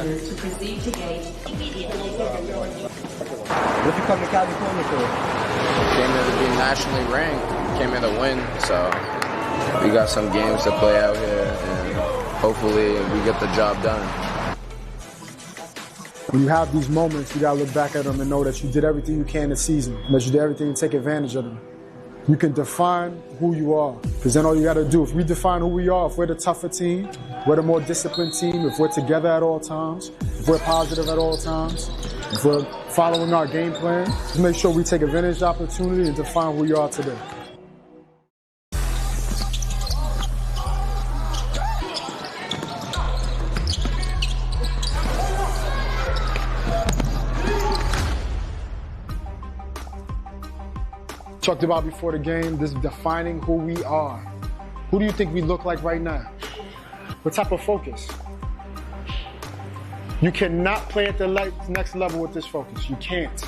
members to proceed to gate immediately. What you come to California for? Came here to be nationally ranked. Came here to win, so we got some games to play out here, and hopefully we get the job done. When you have these moments, you gotta look back at them and know that you did everything you can this season, and that you did everything to take advantage of them. You can define who you are, because then all you gotta do, if we define who we are, if we're the tougher team, we're the more disciplined team, if we're together at all times, if we're positive at all times, if we're following our game plan, just make sure we take advantage of the opportunity and define who you are today. Talked about before the game, this is defining who we are. Who do you think we look like right now? What type of focus? You cannot play at the next level with this focus. You can't.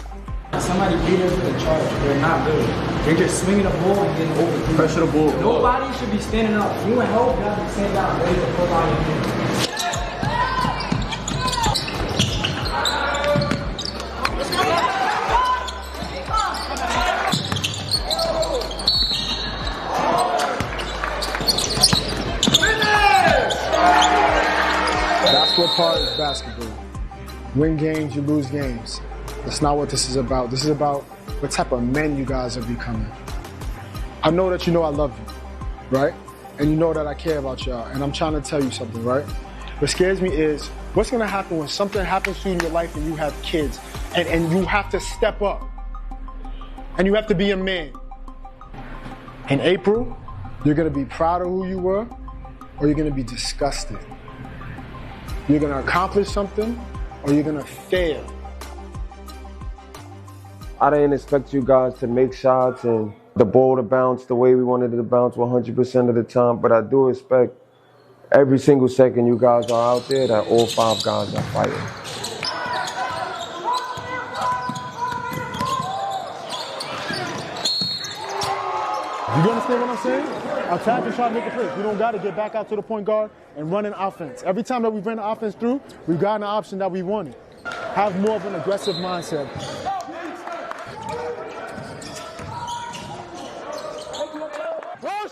Somebody beat us with a charge. They're not good. They're just swinging the ball and getting over. Pressure the ball. Nobody should be standing up. If you want help, you have to stand down, ready to pull out your hand. That's what part is basketball. Win games, you lose games. That's not what this is about. This is about what type of men you guys are becoming. I know that you know I love you, right? And you know that I care about y'all, and I'm trying to tell you something, right? What scares me is what's gonna happen when something happens to you in your life and you have kids, and you have to step up, and you have to be a man. In April, you're gonna be proud of who you were, or you're gonna be disgusted. You're gonna accomplish something, or you're gonna fail. I didn't expect you guys to make shots and the ball to bounce the way we wanted it to bounce 100% of the time, but I do expect every single second you guys are out there that all 5 guys are fighting. You understand what I'm saying? Attack and try to make a play. We don't got to get back out to the point guard and run an offense. Every time that we bring the offense through, we've got an option that we wanted. Have more of an aggressive mindset. Push!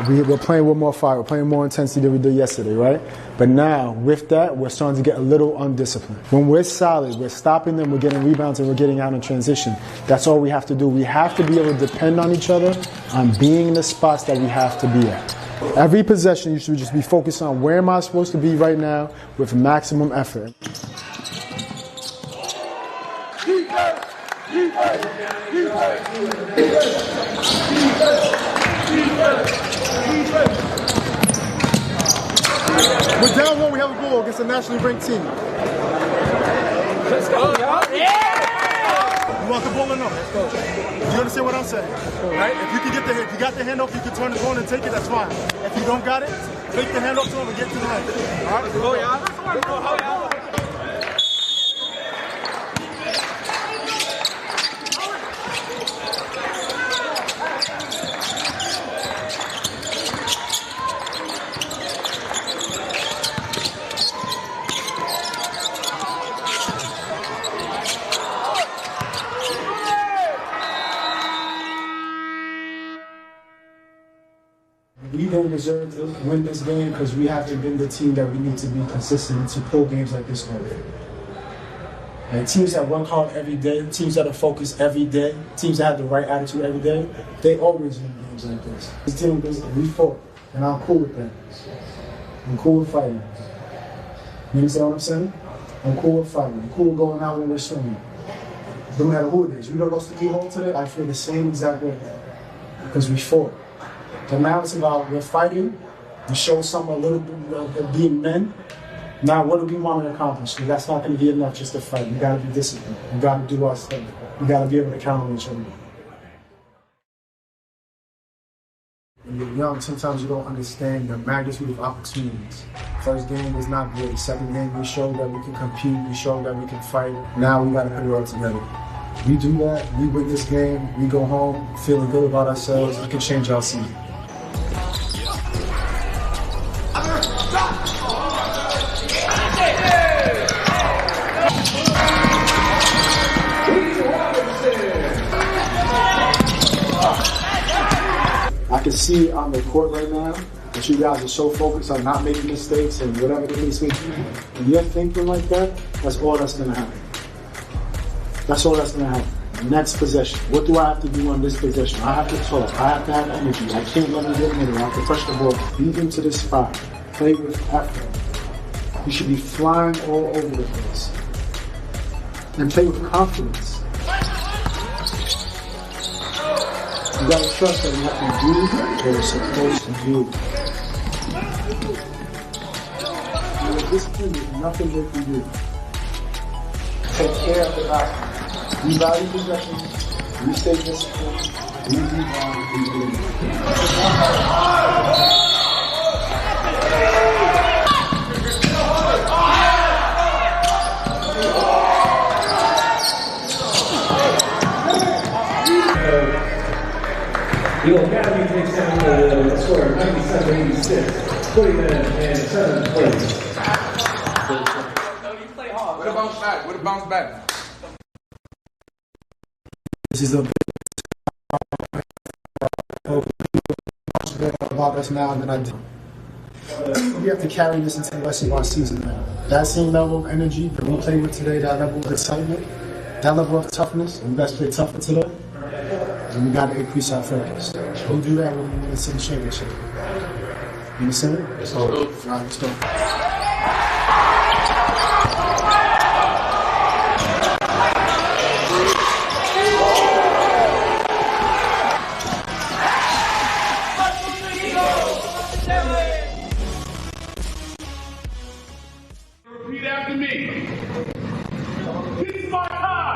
We're playing with more fire, we're playing more intensity than we did yesterday, right? But now, with that, we're starting to get a little undisciplined. When we're solid, we're stopping them, we're getting rebounds, and we're getting out in transition. That's all we have to do. We have to be able to depend on each other, on being in the spots that we have to be at. Every possession, you should just be focused on where am I supposed to be right now with maximum effort. We're down 1, we have a ball against a nationally ranked team. Let's go, y'all. Yeah! You want the ball or no? Let's go. You understand what I'm saying? Right? If you can get if you got the handoff, you can turn the ball and take it, that's fine. If you don't got it, take the handoff to him and get to the line. All right? Let's go, y'all. We don't deserve to win this game because we haven't been the team that we need to be consistent to pull games like this over. And teams that work hard every day, teams that are focused every day, teams that have the right attitude every day, they always win games like this. This team, we fought, and I'm cool with that. I'm cool with fighting. You understand what I'm saying? I'm cool with fighting. I'm cool with going out when we're swimming. No matter who it is. You know, lost the key hole today, I feel the same exact way. Because we fought. But now it's about we're fighting, we show some a little bit of being men. Now what do we want to accomplish? Because that's not going to be enough just to fight. We got to be disciplined. We got to do our stuff. We got to be able to count on each other. When you're young, sometimes you don't understand the magnitude of opportunities. First game was not good. Second game, we showed that we can compete. We showed that we can fight. Now we got to put it all together. We do that, we win this game, we go home feeling good about ourselves, we can change our season. I can see on the court right now that you guys are so focused on not making mistakes and whatever the case may be. When you're thinking like that, that's all that's going to happen. That's all that's going to happen. Next possession. What do I have to do on this possession? I have to talk. I have to have energy. I can't let them get in there. I have to push the ball. Beat into the spot. Play with effort. You should be flying all over the place. And play with confidence. You gotta trust that you have to do what you're supposed to do. With discipline, there's nothing they can do. Take care of the back. We value possessions. We stay disciplined. We rebound. We win. The Academy takes down the score of 97-86, putting them in 7th place. Way to bounce back. Way to bounce back. This is a big about us now than I did. We have to carry this into the rest of our season now. That same level of energy that we played with today, that level of excitement, that level of toughness, and we guys play tougher today. And we got to increase our focus. We'll do that when we win the city championship. You understand? Let's go. All right, let's go. Repeat after me. This is my time.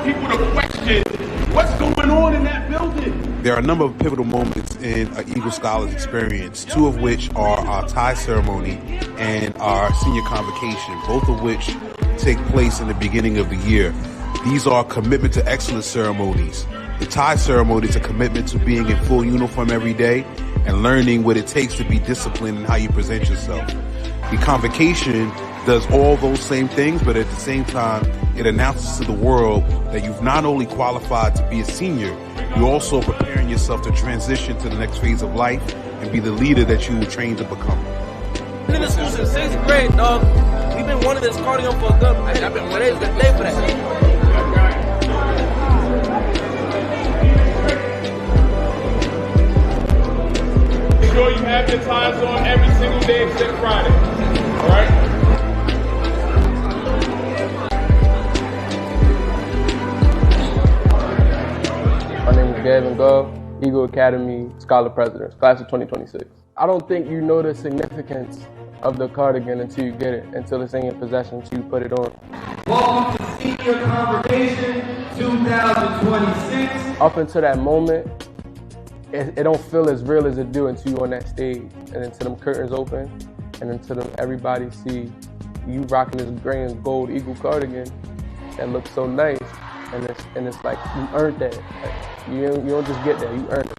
People to question what's going on in that building. There are a number of pivotal moments in an Eagle Scholars experience, two of which are our tie ceremony and our senior convocation, both of which take place in the beginning of the year. These are commitment to excellence ceremonies. The tie ceremony is a commitment to being in full uniform every day and learning what it takes to be disciplined in how you present yourself. The convocation does all those same things, but at the same time, it announces to the world that you've not only qualified to be a senior, you're also preparing yourself to transition to the next phase of life and be the leader that you were trained to become. Been in the school since 6th grade, dog. We've been wanting this Cardigan for a good minute. I've been waiting the day for that. Make sure you have your ties on every single day except Friday. All right? My name is Gavin Gove, Eagle Academy Scholar President, class of 2026. I don't think you know the significance of the cardigan until you get it, until it's in your possession, until you put it on. Welcome to Senior Convocation 2026. Up until that moment, it don't feel as real as it do until you're on that stage, and until them curtains open, and until everybody see you rocking this gray and gold Eagle cardigan that looks so nice, and it's like you earned that. You don't just get that, you earned it.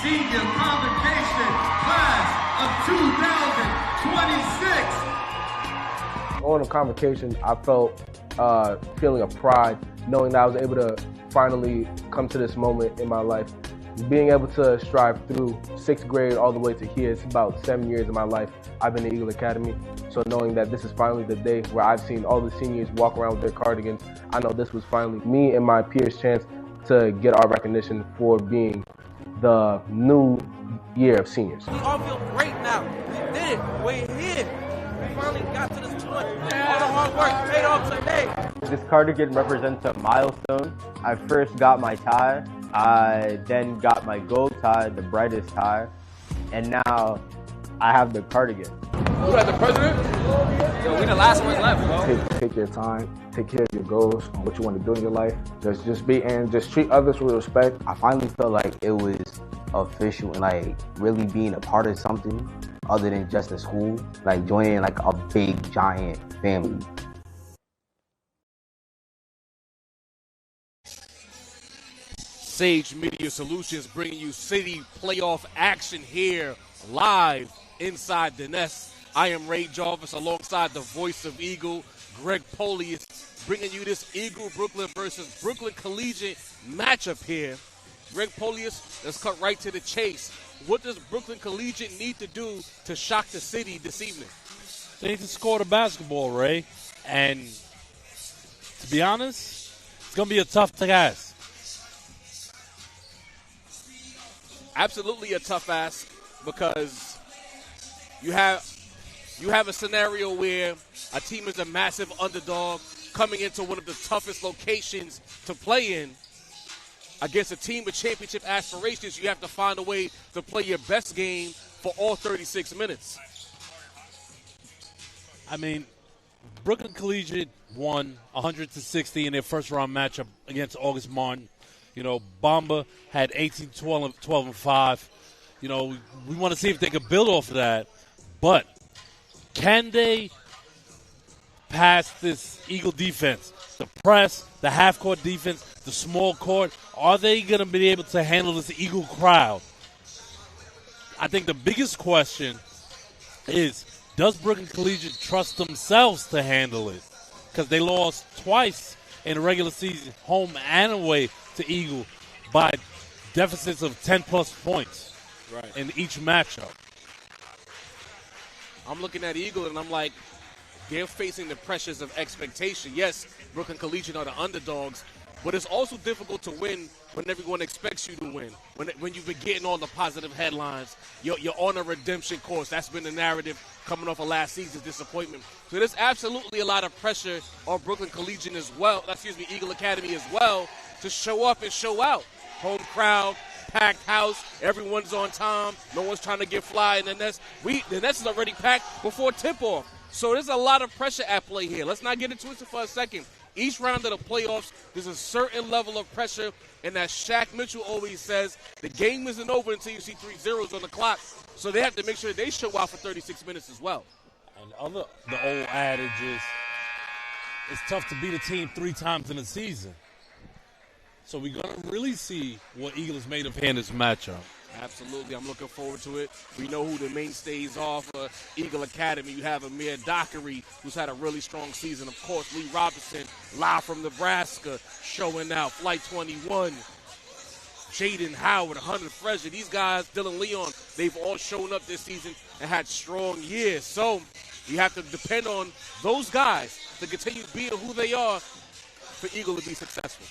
Senior Convocation class of 2026. On a convocation, I felt feeling of pride, knowing that I was able to finally come to this moment in my life. Being able to strive through 6th grade all the way to here, it's about 7 years of my life I've been at Eagle Academy. So knowing that this is finally the day where I've seen all the seniors walk around with their cardigans, I know this was finally me and my peers' chance to get our recognition for being the new year of seniors. We all feel great now. We did it. We're here. We finally got to this point. All the hard work paid off today. This cardigan represents a milestone. I first got my tie. I then got my gold tie, the brightest tie. And now I have the Cardigan. Who had the president? Yo, we the last ones left, bro. Take your time, take care of your goals, what you want to do in your life. Just treat others with respect. I finally felt like it was official and like really being a part of something other than just a school, like joining like a big giant family. Sage Media Solutions bringing you city playoff action here live inside the Nest. I am Ray Jarvis alongside the voice of Eagle, Greg Polius, bringing you this Eagle Brooklyn versus Brooklyn Collegiate matchup here. Greg Polius, let's cut right to the chase. What does Brooklyn Collegiate need to do to shock the city this evening? They need to score the basketball, Ray. And to be honest, it's going to be a tough task. Absolutely a tough ask because you have a scenario where a team is a massive underdog coming into one of the toughest locations to play in. Against a team with championship aspirations, you have to find a way to play your best game for all 36 minutes. I mean, Brooklyn Collegiate won 100-60 in their first round matchup against August Martin. You know, Bamba had 18, 12, and 5. You know, we want to see if they can build off of that. But can they pass this Eagle defense? The press, the half-court defense, the small court, are they going to be able to handle this Eagle crowd? I think the biggest question is, does Brooklyn Collegiate trust themselves to handle it? Because they lost twice in the regular season, home and away to Eagle, by deficits of 10-plus points in each matchup. I'm looking at Eagle, and I'm like, they're facing the pressures of expectation. Yes, Brooklyn Collegiate are the underdogs, but it's also difficult to win when everyone expects you to win. When you've been getting all the positive headlines, you're on a redemption course. That's been the narrative coming off of last season's disappointment. So there's absolutely a lot of pressure on Brooklyn Collegiate as well, Eagle Academy as well, to show up and show out. Home crowd, packed house, everyone's on time, no one's trying to get fly in the Nest. The Nest is already packed before tip-off. So there's a lot of pressure at play here. Let's not get into it for a second. Each round of the playoffs, there's a certain level of pressure, and as Shaq Mitchell always says, the game isn't over until you see 3 zeros on the clock. So they have to make sure they show out for 36 minutes as well. And the old adage is, it's tough to beat a team 3 times in a season. So we're going to really see what Eagle is made of here in this matchup. Absolutely. I'm looking forward to it. We know who the mainstays are for Eagle Academy. You have Amir Dockery, who's had a really strong season. Of course, Lee Robinson, live from Nebraska, showing out. Flight 21, Jaden Howard, Hunter Fresher. These guys, Dylan Leon, they've all shown up this season and had strong years. So you have to depend on those guys to continue being who they are for Eagle to be successful.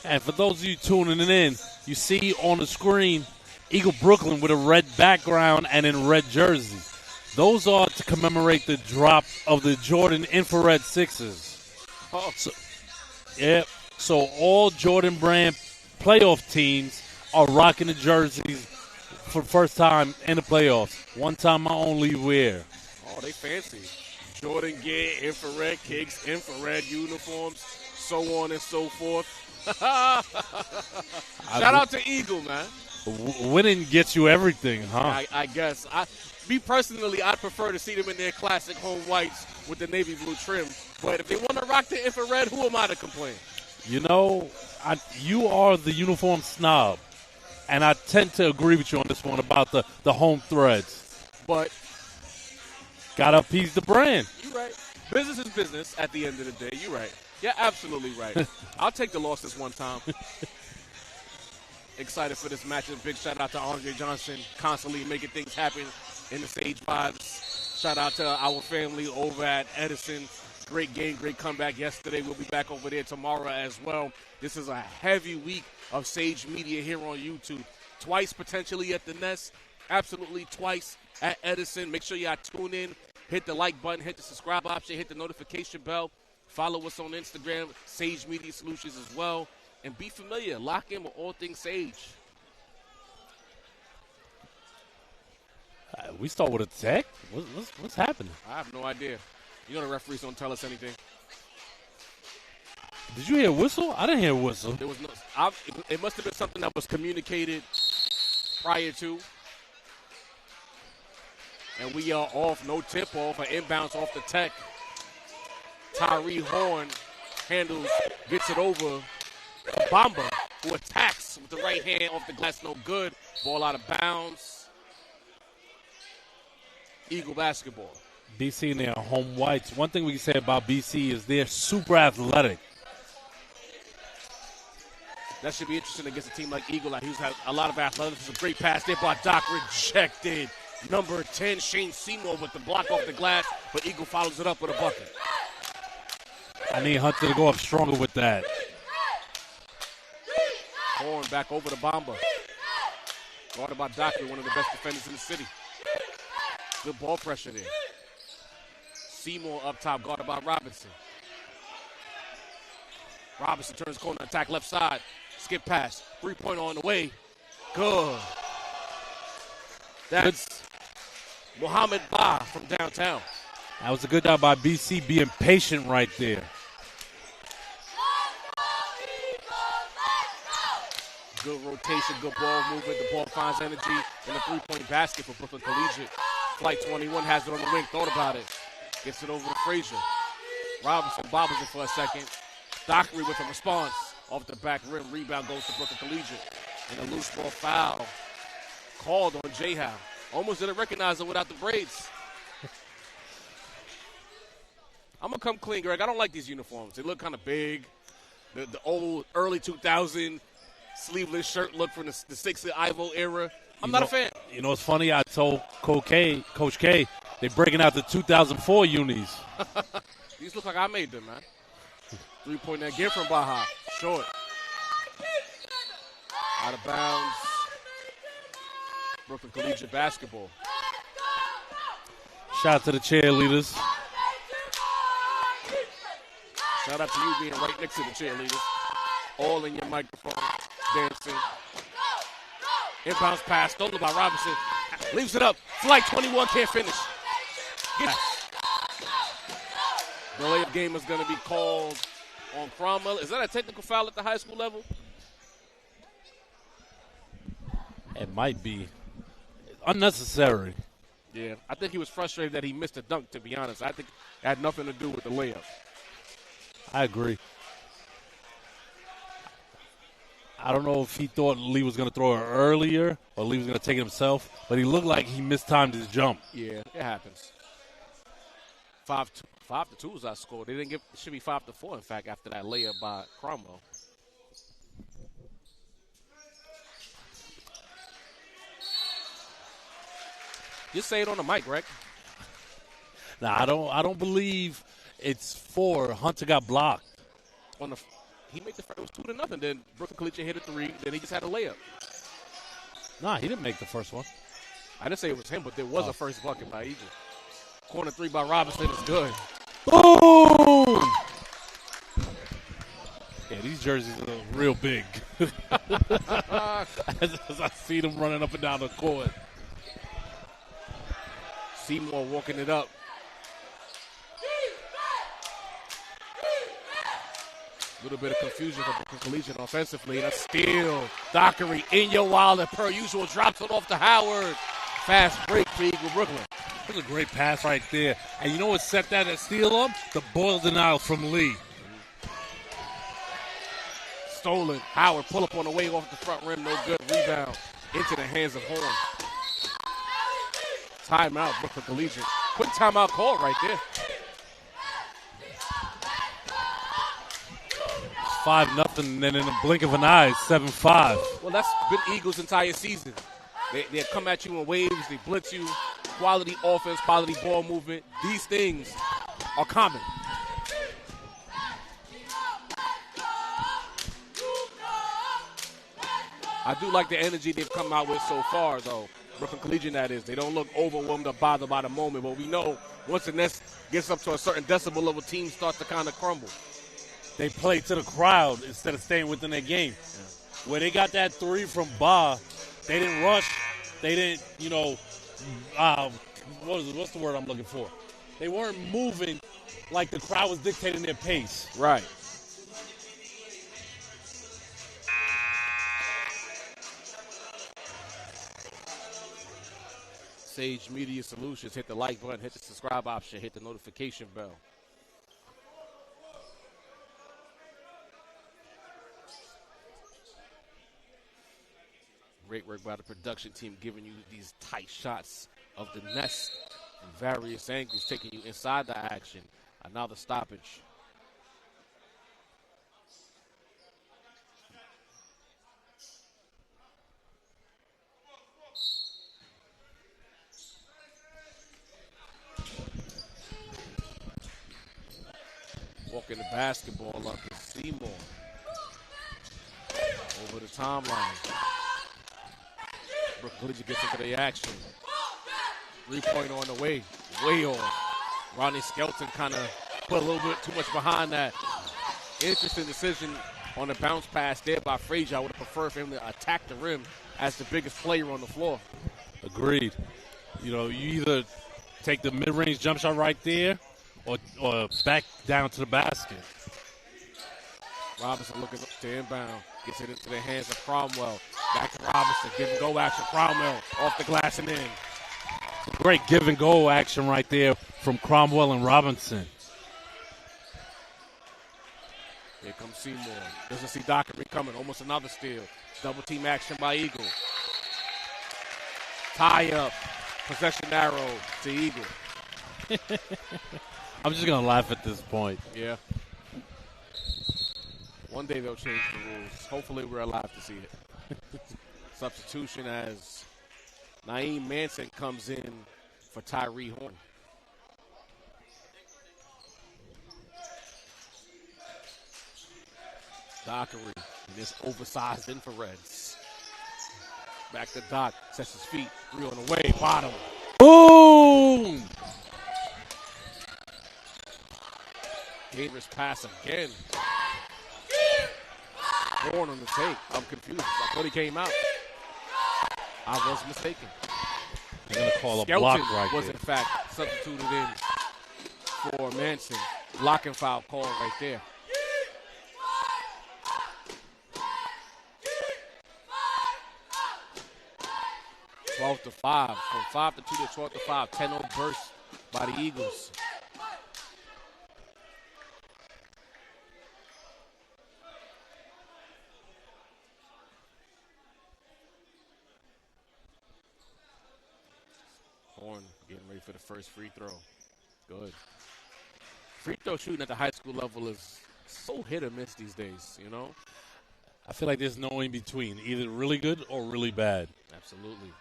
And for those of you tuning in, you see on the screen Eagle Brooklyn with a red background and in red jerseys. Those are to commemorate the drop of the Jordan Infrared 6s. So all Jordan brand playoff teams are rocking the jerseys for the first time in the playoffs. One time I only wear. Oh, they fancy. Jordan gear, infrared kicks, infrared uniforms, so on and so forth. Shout out to Eagle, man. Winning gets you everything, huh? I guess. Me personally, I'd prefer to see them in their classic home whites with the navy blue trim. But if they want to rock the infrared, who am I to complain? You know, you are the uniform snob. And I tend to agree with you on this one about the home threads. But gotta appease the brand. You're right. Business is business at the end of the day. You're right. Yeah, absolutely right. I'll take the loss this one time. Excited for this matchup. Big shout out to Andre Johnson, constantly making things happen in the Sage Vibes. Shout out to our family over at Edison. Great game, great comeback yesterday. We'll be back over there tomorrow as well. This is a heavy week of Sage Media here on YouTube. Twice potentially at the Nest. Absolutely twice at Edison. Make sure y'all tune in. Hit the like button. Hit the subscribe option. Hit the notification bell. Follow us on Instagram, Sage Media Solutions as well. And be familiar. Lock in with all things Sage. We start with a tech? What's happening? I have no idea. You know the referees don't tell us anything. Did you hear a whistle? I didn't hear a whistle. There was no. It must have been something that was communicated prior to. And we are off, no tip off, an inbounds off the tech. Tyree Horn handles, gets it over to Bamba, who attacks with the right hand off the glass, no good. Ball out of bounds. Eagle basketball. BC and their home whites. One thing we can say about BC is they're super athletic. That should be interesting against a team like Eagle. Like he's had a lot of athleticism. Great pass there by Doc, rejected. Number 10, Shane Seymour with the block off the glass, but Eagle follows it up with a bucket. I need Hunter to go up stronger with that. Horn back over to Bamba. Guarded by Dockery, one of the best defenders in the city. Good ball pressure there. Seymour up top, guarded by Robinson. Robinson turns corner, attack left side. Skip pass, 3-pointer on the way. Good. That's Mohammed Ba from downtown. That was a good job by BC being patient right there. Good rotation, good ball movement. The ball finds energy in the three-point basket for Brooklyn Collegiate. Flight 21 has it on the wing, thought about it. Gets it over to Frazier. Robinson bobbles it for a second. Dockery with a response. Off the back rim, rebound goes to Brooklyn Collegiate. And a loose ball foul called on J-Howe. Almost didn't recognize him without the braids. I'm going to come clean, Greg. I don't like these uniforms. They look kind of big. The old early 2000 sleeveless shirt look from the 60s Ivo era. I'm not a fan. You know, it's funny. I told Coach K, they're breaking out the 2004 unis. These look like I made them, man. 3-pointer again from Baja. Short. Out of bounds. Brooklyn Collegiate basketball. Shout out to the cheerleaders. Shout out to you being right next to the cheerleaders. All in your microphone, dancing. Inbounds pass, stolen by Robinson. Leaves it up. Flight 21 can't finish. Yes. The layup game is going to be called on Cromwell. Is that a technical foul at the high school level? It might be. Unnecessary. Yeah, I think he was frustrated that he missed a dunk, to be honest. I think it had nothing to do with the layup. I agree. I don't know if he thought Lee was going to throw it earlier or Lee was going to take it himself, but he looked like he mistimed his jump. Yeah, it happens. 5-2 was our score. They didn't give. It should be 5-4, in fact, after that layup by Cromwell. Just say it on the mic, Greg. Nah, I don't believe it's 4. Hunter got blocked. He made the first. It was 2-0. Then Brooklyn Collegiate hit a 3. Then he just had a layup. Nah, he didn't make the first one. I didn't say it was him, but there was a first bucket by Egypt. Corner 3 by Robinson is good. Boom! Yeah, these jerseys are real big. as I see them running up and down the court. Seymour walking it up. A little bit of confusion for Brooklyn Collegiate offensively. And a steal. Dockery in your wallet, per usual. Drops it off to Howard. Fast break for Eagle Brooklyn. That was a great pass right there. And you know what set that steal up? The ball denial from Lee. Stolen. Howard pull up on the way off the front rim. No good. Rebound into the hands of Horn. Timeout, Brooklyn Collegiate. Quick timeout call right there. 5-0, and then in the blink of an eye, 7-5. Well, that's been Eagles' entire season. They come at you in waves. They blitz you. Quality offense, quality ball movement. These things are common. I do like the energy they've come out with so far, though. Brooklyn Collegiate, that is. They don't look overwhelmed or bothered by the moment, but we know once the nest gets up to a certain decibel level, teams start to kind of crumble. They play to the crowd instead of staying within their game. Yeah. Where they got that 3 from Ba, they didn't rush. They didn't, what's the word I'm looking for? They weren't moving like the crowd was dictating their pace. Right. Sage Media Solutions. Hit the like button, hit the subscribe option, hit the notification bell. Great work by the production team, giving you these tight shots of the nest from various angles, taking you inside the action. Another stoppage. Walking the basketball up to Seymour. Over the timeline. Brooklyn Collegiate gets into the action. 3-pointer on the way off. Rodney Skelton kind of put a little bit too much behind that. Interesting decision on the bounce pass there by Frazier. I would have preferred for him to attack the rim as the biggest player on the floor. Agreed. You either take the mid-range jump shot right there or back down to the basket. Robinson looking up to inbound. Gets it into the hands of Cromwell. Back to Robinson. Give and go action. Cromwell off the glass and in. Great give and go action right there from Cromwell and Robinson. Here comes Seymour. Doesn't see Dockery coming. Almost another steal. Double team action by Eagle. Tie up. Possession arrow to Eagle. I'm just going to laugh at this point. Yeah. One day they'll change the rules. Hopefully we're alive to see it. Substitution as Naeem Manson comes in for Tyree Horn. Dockery in this oversized infrareds. Back to Doc. Sets his feet. 3 on the way. Bottom. Boom! Dangerous pass again. Horn on the tape. I'm confused. I thought he came out. I was mistaken. They're going to call a Skelton block right was, there. in fact, substituted in for Manson. Block and foul call right there. $12 to 5. From 5 to 2 to 12 to 5. 10-0 burst by the Eagles. Horn getting ready for the first free throw. Good. Free throw shooting at the high school level is so hit or miss these days, you know? I feel like there's no in between, either really good or really bad. Absolutely.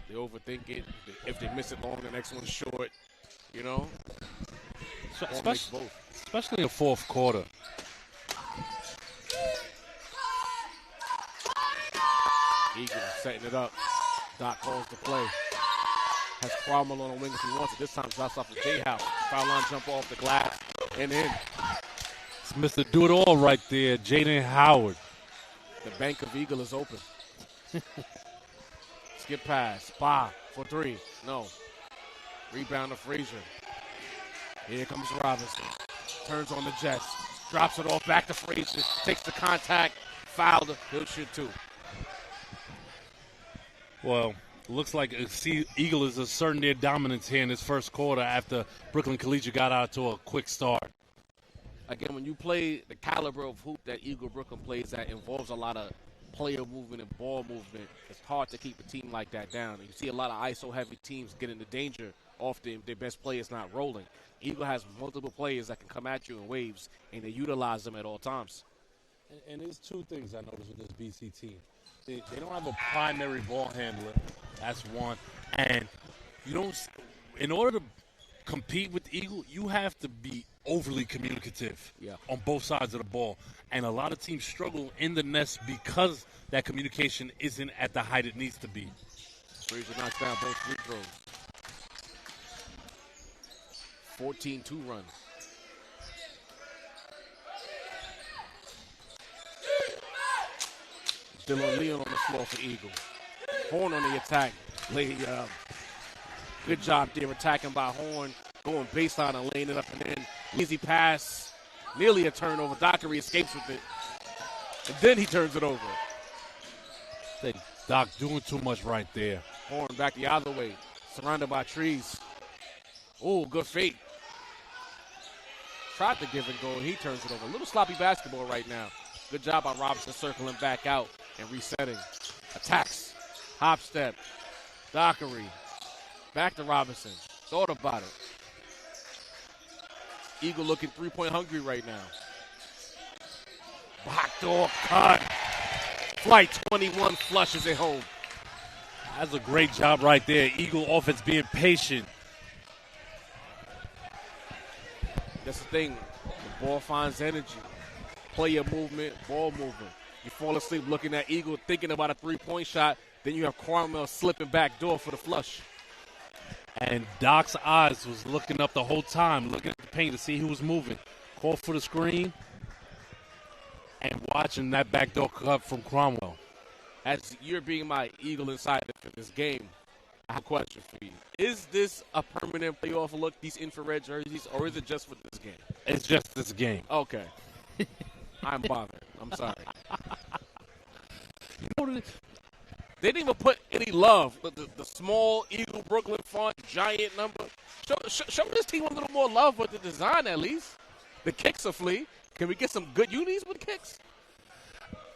They overthink it. If they miss it long, the next one's short, you know? Especially in the fourth quarter. Eagles setting it up. Doc calls the play. Has Cromwell on the wing if he wants it. This time drops off the J-House. Foul line jump off the glass and in. It's Mr. Do-It-All right there, Jaden Howard. The bank of Eagle is open. Skip pass. Ba for 3. No. Rebound to Frazier. Here comes Robinson. Turns on the Jets. Drops it off back to Frazier. Takes the contact. Fouled. He'll shoot 2. Well, looks like Eagle is asserting their dominance here in this first quarter after Brooklyn Collegiate got out to a quick start. Again, when you play the caliber of hoop that Eagle Brooklyn plays that involves a lot of player movement and ball movement, it's hard to keep a team like that down. And you see a lot of ISO-heavy teams get into danger often their best players not rolling. Eagle has multiple players that can come at you in waves, and they utilize them at all times. And there's 2 things I noticed with this BC team. They don't have a primary ball handler. That's one. And you don't. In order to compete with Eagle, you have to be overly communicative on both sides of the ball. And a lot of teams struggle in the nest because that communication isn't at the height it needs to be. Frazier knocks down both free throws. 14-2 run. Dylan Leon on the floor for Eagle. Horn on the attack. Good job there attacking by Horn, going baseline and laying it up and in. Easy pass, nearly a turnover. Dockery escapes with it, and then he turns it over. I think Doc doing too much right there. Horn back the other way, surrounded by trees. Oh, good fake. Tried to give and go, and he turns it over. A little sloppy basketball right now. Good job by Robinson circling back out and resetting. Attacks, hop step, Dockery. Back to Robinson. Thought about it. Eagle looking three-point hungry right now. Backdoor cut. Flight 21 flushes it home. That's a great job right there. Eagle offense being patient. That's the thing. The ball finds energy. Player movement, ball movement. You fall asleep looking at Eagle, thinking about a three-point shot. Then you have Cromwell slipping back door for the flush. And Doc's eyes was looking up the whole time, looking at the paint to see who was moving. Call for the screen and watching that backdoor cut from Cromwell. As you're being my Eagle insider for this game, I have a question for you. Is this a permanent playoff look, these infrared jerseys, or is it just for this game? It's just this game. Okay. I'm bothered. I'm sorry. You know what it is? They didn't even put any love. The small Eagle Brooklyn font, giant number. Show this team a little more love with the design at least. The kicks are flea. Can we get some good unis with kicks?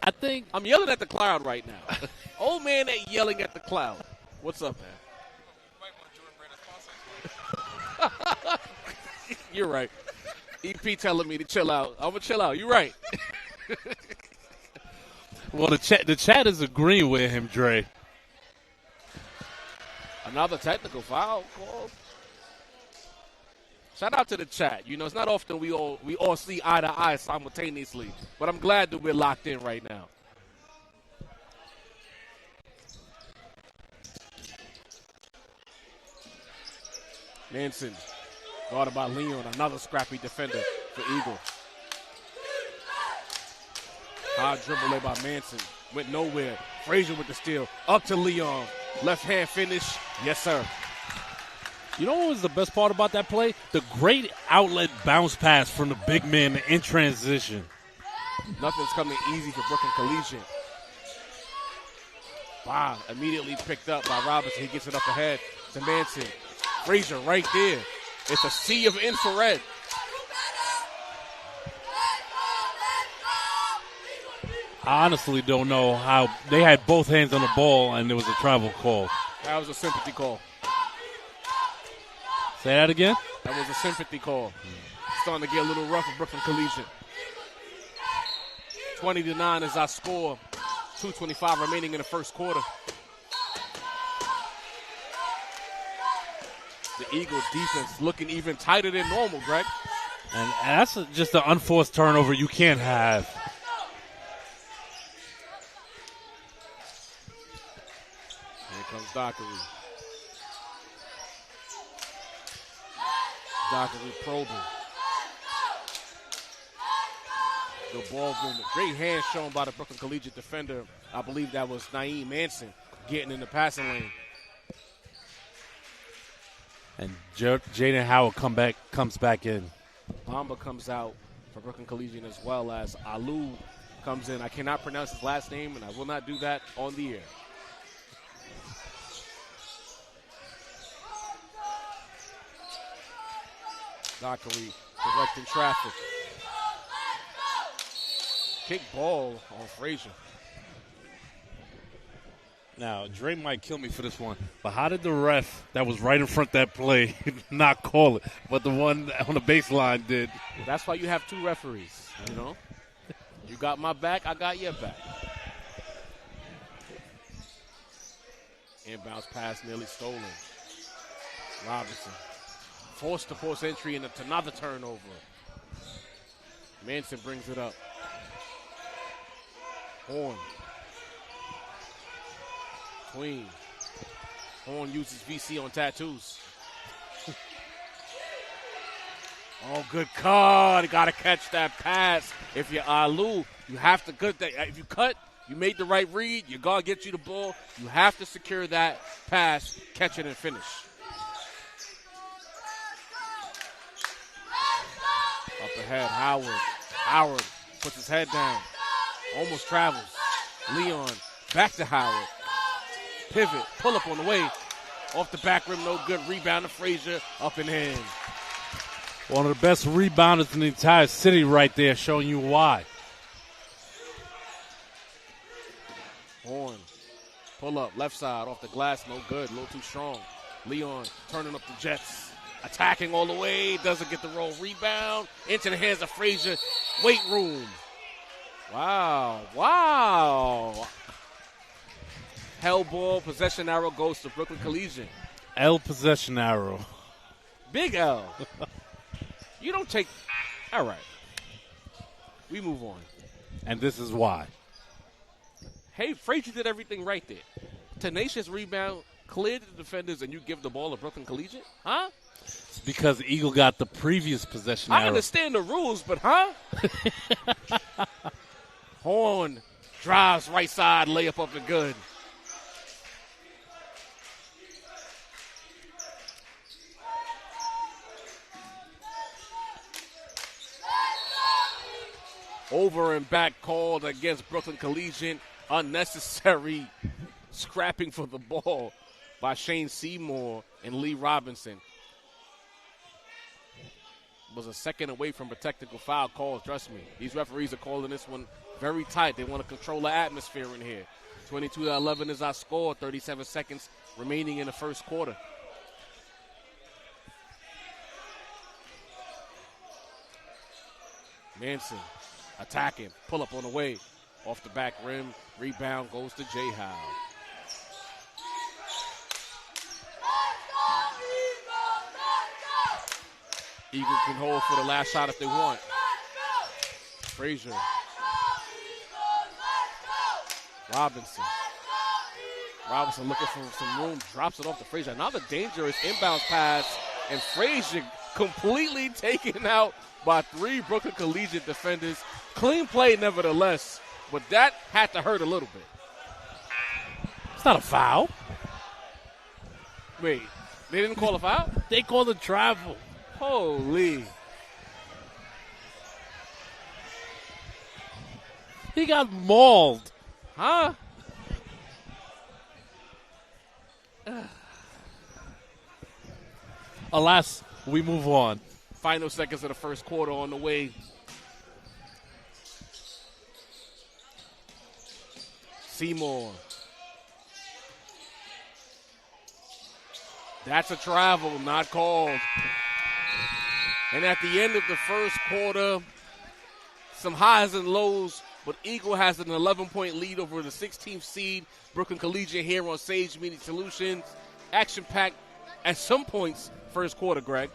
I think I'm yelling at the cloud right now. Old man ain't yelling at the cloud. What's up, man? You're right. EP telling me to chill out. I'm going to chill out. You're right. Well, the chat is agreeing with him, Dre. Another technical foul call. Shout out to the chat. You know, it's not often we all see eye to eye simultaneously, but I'm glad that we're locked in right now. Manson, guarded by Leon, another scrappy defender for Eagle. High dribble led by Manson. Went nowhere. Frazier with the steal. Up to Leon. Left hand finish. Yes, sir. You know what was the best part about that play? The great outlet bounce pass from the big man in transition. Nothing's coming easy for Brooklyn Collegiate. Wow, immediately picked up by Robinson. He gets it up ahead to Manson. Frazier right there. It's a sea of infrared. I honestly don't know how they had both hands on the ball and there was a travel call. That was a sympathy call. Say that again? That was a sympathy call. Starting to get a little rough for Brooklyn Collegiate. 20-9 is our score. 2:25 remaining in the first quarter. The Eagles defense looking even tighter than normal, Greg. And that's just an unforced turnover you can't have. Here comes Dockery. Dockery probing. The ball movement. Great hands shown by the Brooklyn Collegiate defender. I believe that was Naeem Manson getting in the passing lane. And Jaden Howard comes back in. Bamba comes out for Brooklyn Collegiate as well as Alu comes in. I cannot pronounce his last name, and I will not do that on the air. Dockery directing traffic. Kick ball on Frazier. Now, Dre might kill me for this one, but how did the ref that was right in front of that play not call it, but the one on the baseline did? That's why you have two referees, you know? You got my back, I got your back. Inbounds pass nearly stolen. Robinson forced to force entry into another turnover. Manson brings it up. Horn. Queen. Horn uses VC on tattoos. Oh, good cut. You got to catch that pass. If you're Alu, you have to cut that. If you cut, You made the right read. Your guard gets you the ball. You have to secure that pass, catch it, and finish. Up ahead, Howard. Howard puts his head down. Almost travels. Leon back to Howard. Pivot, pull up on the way. Off the back rim, no good. Rebound to Frazier, up and in. One of the best rebounders in the entire city right there, showing you why. Horn, pull up, left side, off the glass, no good, a little too strong. Leon turning up the Jets, attacking all the way, doesn't get the roll. Rebound, into the hands of Frazier, weight room. Wow. Hell ball, possession arrow goes to Brooklyn Collegiate. L possession arrow. Big L. You don't take, all right. We move on. And this is why. Hey, Frazier did everything right there. Tenacious rebound, cleared the defenders, and you give the ball to Brooklyn Collegiate? Huh? It's because Eagle got the previous possession I arrow. understand the rules, but huh? Horn drives right side, layup up and good. Over and back called against Brooklyn Collegiate. Unnecessary scrapping for the ball by Shane Seymour and Lee Robinson. Was a second away from a technical foul call. Trust me, these referees are calling this one very tight. They want to control the atmosphere in here. 22-11 is our score. 37 seconds remaining in the first quarter. Manson attacking, pull up on the way. Off the back rim, rebound goes to J. Howe. Eagle can hold for the last shot if they want. Frazier. Robinson looking for some room, drops it off to Frazier. Another dangerous inbounds pass, and Frazier completely taken out by three Brooklyn Collegiate defenders. Clean play nevertheless, but that had to hurt a little bit. It's not a foul. Wait, they didn't call a foul? They called a travel. Holy. He got mauled. Huh? Alas, we move on. Final seconds of the first quarter on the way. Seymour. That's a travel, not called. And at the end of the first quarter, some highs and lows, but Eagle has an 11-point lead over the 16th seed Brooklyn Collegiate here on Sage Media Solutions. Action-packed at some points first quarter, Greg.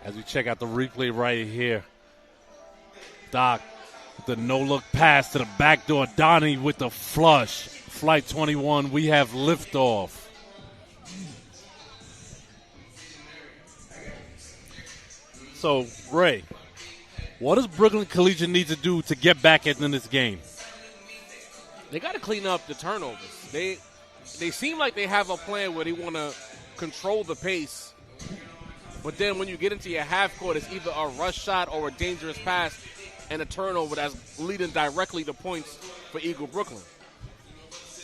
As we check out the replay right here. Doc, the no-look pass to the back door. Donnie with the flush. Flight 21, we have liftoff. So, Ray, what does Brooklyn Collegiate need to do to get back into this game? They got to clean up the turnovers. They seem like they have a plan where they want to control the pace. But then when you get into your half court, it's either a rush shot or a dangerous pass and a turnover that's leading directly to points for Eagle Brooklyn.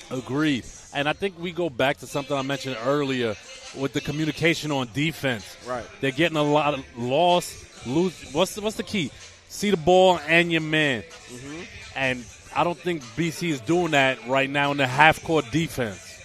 Agreed. And I think we go back to something I mentioned earlier with the communication on defense. Right. They're getting a lot of lose. What's the key? See the ball and your man. Mm-hmm. And I don't think BC is doing that right now in the half-court defense.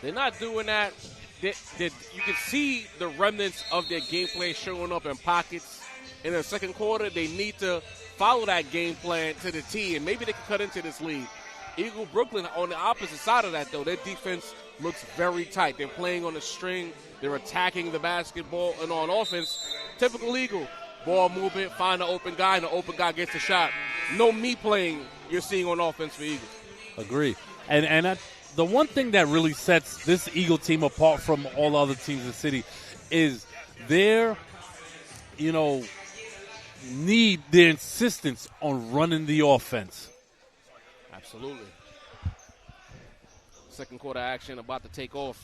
They're not doing that. You can see the remnants of their game plan showing up in pockets. In the second quarter, they need to follow that game plan to the T, and maybe they can cut into this lead. Eagle Brooklyn, on the opposite side of that, though, their defense looks very tight. They're playing on a string. They're attacking the basketball. And on offense, typical Eagle. Ball movement, find an open guy, and the open guy gets a shot. No me playing you're seeing on offense for Eagle. Agree. And the one thing that really sets this Eagle team apart from all other teams in the city is their need their insistence on running the offense. Absolutely. Second quarter action about to take off.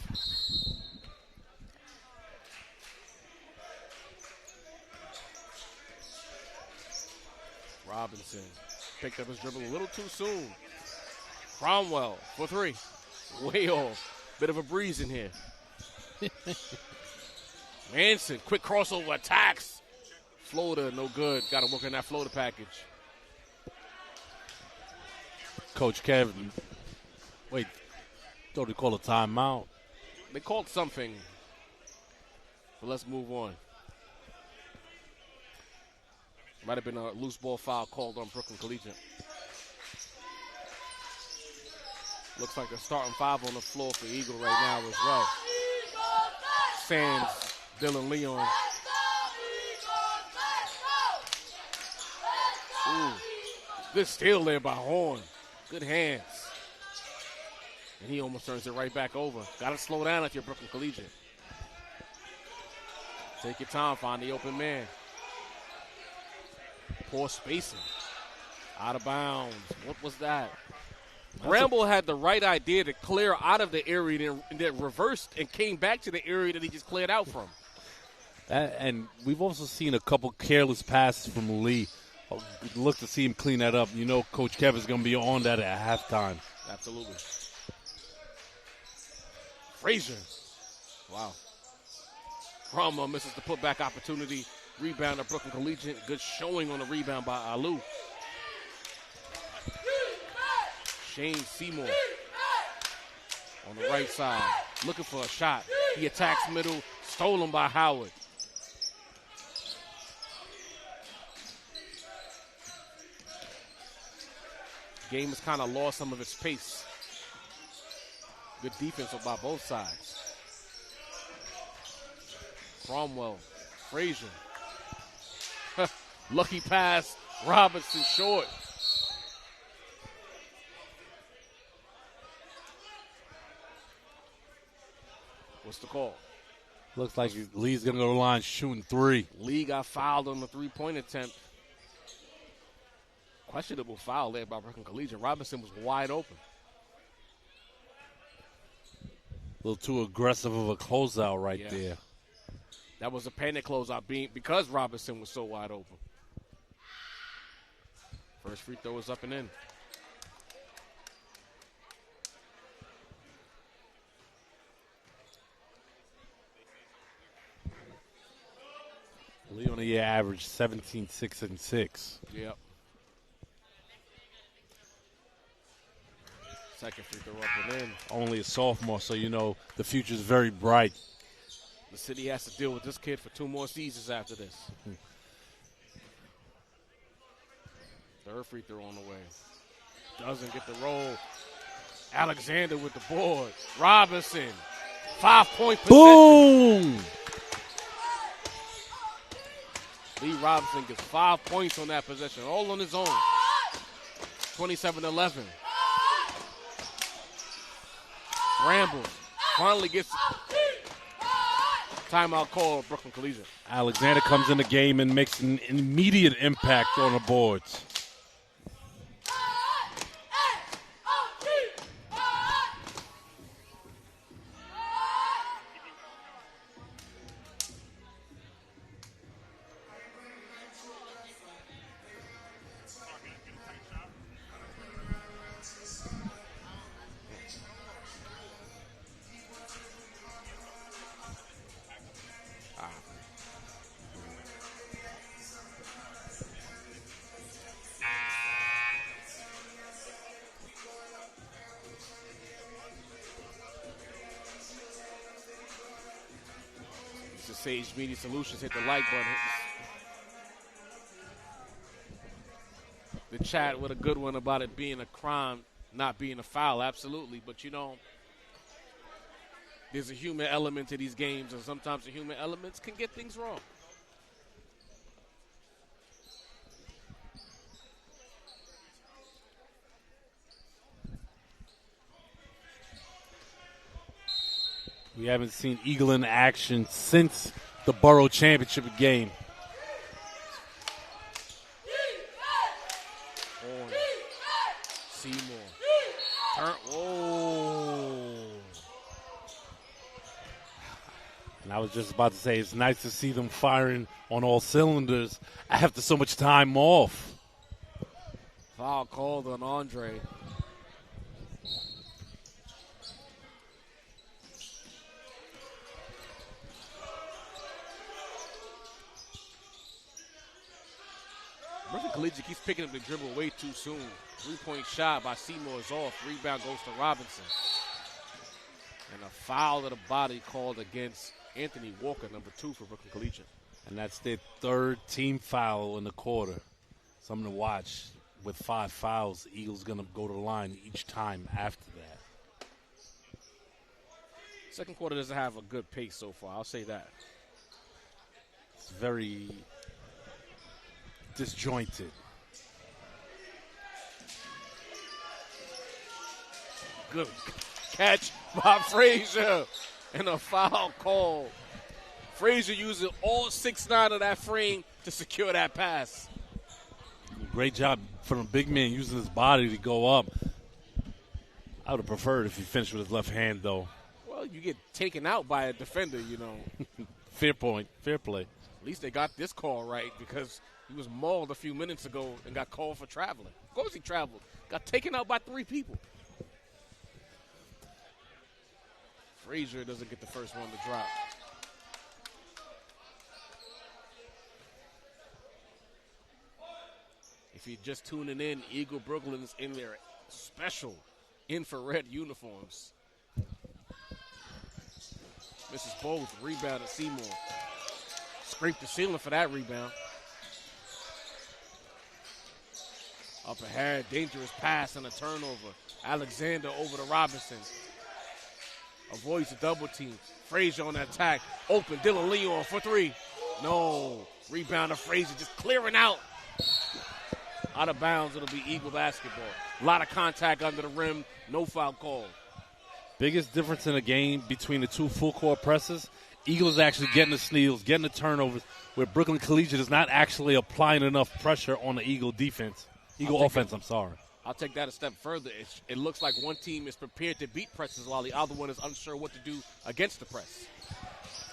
Robinson picked up his dribble a little too soon. Cromwell for three. Way off. Bit of a breeze in here. Manson, quick crossover attacks. Floater, no good. Got to work on that floater package. Coach Kevin, wait, don't they call a timeout? They called something, but let's move on. Might have been a loose ball foul called on Brooklyn Collegiate. Looks like they're starting five on the floor for Eagle right now as well. Sands, Dylan Leon. Ooh, good steal there by Horn. Good hands. And he almost turns it right back over. Got to slow down if you're Brooklyn Collegiate. Take your time, find the open man. Poor spacing. Out of bounds. What was that? Bramble had the right idea to clear out of the area and then reversed and came back to the area that he just cleared out from. And we've also seen a couple careless passes from Lee. Look to see him clean that up. You know Coach Kevin's going to be on that at halftime. Absolutely. Frazier. Wow. Cromwell misses the putback opportunity. Rebound of Brooklyn Collegiate. Good showing on the rebound by Alou. Shane Seymour on the right side. Looking for a shot. He attacks middle. Stolen by Howard. Game has kind of lost some of its pace. Good defense by both sides. Cromwell, Frazier. Lucky pass, Robinson short. What's the call? Looks like Lee's going to go to the line shooting three. Lee got fouled on the three-point attempt. Questionable foul there by Brooklyn Collegiate. Robinson was wide open. A little too aggressive of a closeout right there. That was a panic closeout because Robinson was so wide open. First free throw is up and in. Lee on the year averaged 17, 6, and 6. Yep. Second free throw up and in. Only a sophomore, so you know the future's very bright. The city has to deal with this kid for 2 more seasons after this. Third free throw on the way. Doesn't get the roll. Alexander with the board. Robinson. 5-point possession. Boom! Lee Robinson gets 5 points on that possession, all on his own. 27-11. Bramble finally gets timeout call of Brooklyn Collegiate. Alexander comes in the game and makes an immediate impact on the boards. Sage Media Solutions, hit the like button. The chat with a good one about it being a crime, not being a foul, absolutely. But you know, there's a human element to these games, and sometimes the human elements can get things wrong. We haven't seen Eagle in action since the Borough Championship game. Seymour. Whoa. And I was just about to say, it's nice to see them firing on all cylinders after so much time off. Foul called on Andre. Brooklyn Collegiate keeps picking up the dribble way too soon. 3-point shot by Seymour is off. Rebound goes to Robinson. And a foul to the body called against Anthony Walker, number 2 for Brooklyn Collegiate. And that's their third team foul in the quarter. Something to watch. With 5 fouls, the Eagles going to go to the line each time after that. Second quarter doesn't have a good pace so far. I'll say that. It's very disjointed. Good catch by Frazier. And a foul call. Frazier using all 6'9" of that frame to secure that pass. Great job from a big man using his body to go up. I would have preferred if he finished with his left hand, though. Well, you get taken out by a defender, you know. Fair point. Fair play. At least they got this call right because he was mauled a few minutes ago and got called for traveling. Of course he traveled. Got taken out by 3 people. Frazier doesn't get the first one to drop. If you're just tuning in, Eagle Brooklyn is in their special infrared uniforms. Misses both. Rebound at Seymour. Scraped the ceiling for that rebound. Up ahead, dangerous pass and a turnover. Alexander over to Robinson. Avoids the double team. Frazier on the attack. Open. Dylan Leon for 3. No. Rebound to Frazier just clearing out. Out of bounds. It'll be Eagle basketball. A lot of contact under the rim. No foul call. Biggest difference in the game between the two full-court presses, Eagles actually getting the steals, getting the turnovers, where Brooklyn Collegiate is not actually applying enough pressure on the Eagle defense. Eagle offense, I'm sorry. I'll take that a step further. It looks like one team is prepared to beat presses while the other one is unsure what to do against the press.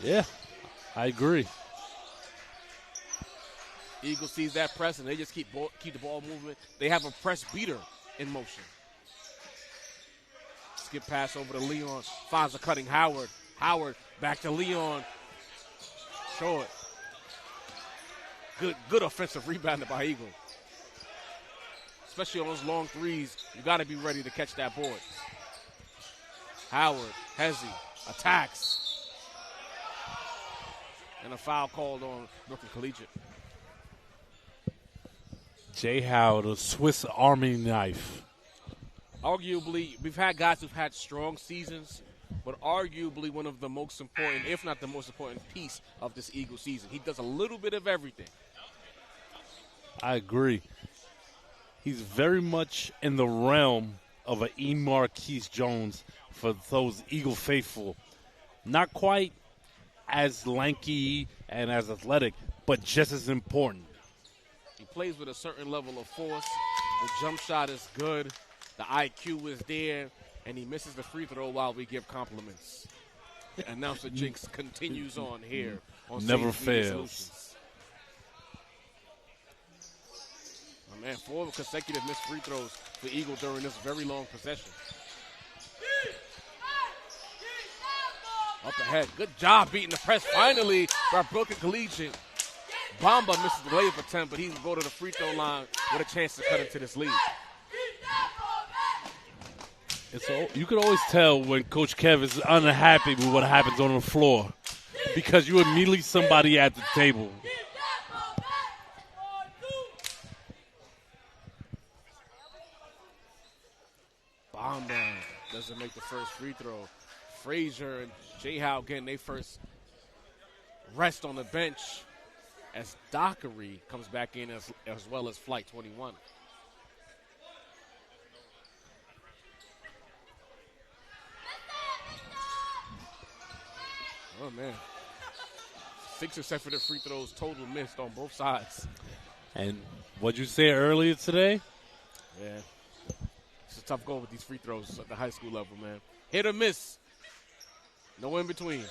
Yeah, I agree. Eagles sees that press, and they just keep the ball moving. They have a press beater in motion. Skip pass over to Leon. Finds a cutting Howard. Howard back to Leon. Short. Good offensive rebounding by Eagle. Especially on those long threes, you got to be ready to catch that board. Howard, Hezzy, attacks. And a foul called on Brooklyn Collegiate. Jay Howard, a Swiss Army knife. Arguably, we've had guys who've had strong seasons, but arguably one of the most important, if not the most important piece of this Eagle season. He does a little bit of everything. I agree. He's very much in the realm of an E. Marquise Jones for those Eagle faithful. Not quite as lanky and as athletic, but just as important. He plays with a certain level of force. The jump shot is good. The IQ is there. And he misses the free throw while we give compliments. Announcer Jinx continues on here on Never Sage Media fails. Solutions. Oh, man, 4 consecutive missed free throws for Eagle during this very long possession. Up ahead. Good job beating the press finally by Brooklyn Collegiate. Bamba misses the layup attempt, but he can go to the free throw line with a chance to cut into this lead. You can always tell when Coach Kev is unhappy with what happens on the floor because you immediately somebody at the table. Bamba doesn't make the first free throw. Frazier and Jay Howe getting their first rest on the bench as Dockery comes back in as well as Flight 21. Oh, man. 6 consecutive free throws total missed on both sides. And what'd you say earlier today? Yeah. It's tough goal with these free throws at the high school level, man. Hit or miss. No in between.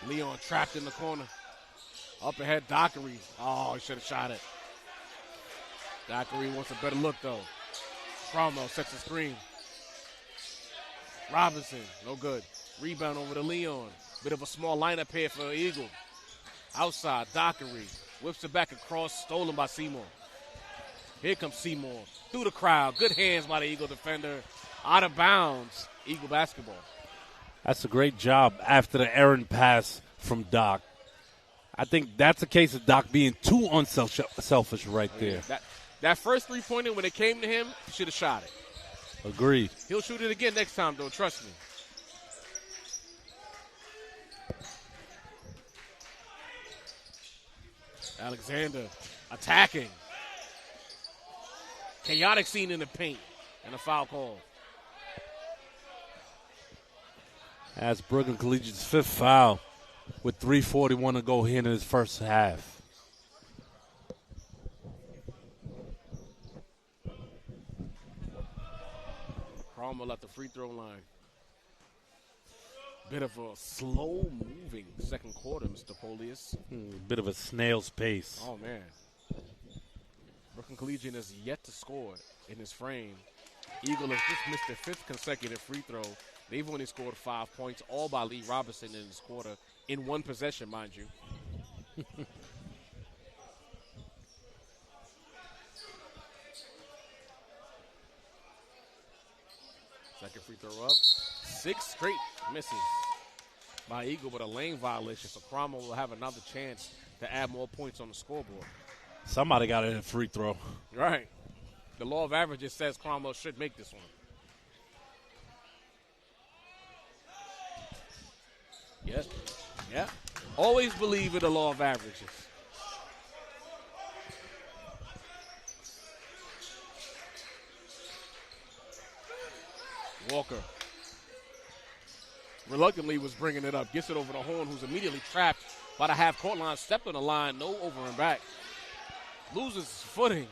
Leon trapped in the corner. Up ahead, Dockery. Oh, he should have shot it. Dockery wants a better look, though. Cromwell sets the screen. Robinson, no good. Rebound over to Leon. Bit of a small lineup here for Eagle. Outside, Dockery. Whips it back across, stolen by Seymour. Here comes Seymour. Through the crowd. Good hands by the Eagle defender. Out of bounds. Eagle basketball. That's a great job after the errant pass from Doc. I think that's a case of Doc being too unselfish right there. That first three-pointer, when it came to him, he should have shot it. Agreed. He'll shoot it again next time, though. Trust me. Alexander attacking. Chaotic scene in the paint. And a foul call. That's Brooklyn Collegiate's 5th foul with 3:41 to go here in his first half. Cromwell at the free throw line. Bit of a slow-moving second quarter, Mr. Polius. Bit of a snail's pace. Oh, man. Brooklyn Collegiate has yet to score in this frame. Eagle has just missed their 5th consecutive free throw. They've only scored 5 points, all by Lee Robinson in this quarter, in one possession, mind you. Second free throw up. 6 straight misses by Eagle, but a lane violation, so Cromwell will have another chance to add more points on the scoreboard. Somebody got it in a free throw. Right. The law of averages says Cromwell should make this one. Yes. Yeah. Always believe in the law of averages. Walker reluctantly was bringing it up. Gets it over to Horn, who's immediately trapped by the half-court line. Stepped on the line. No over and back. Loses his footing.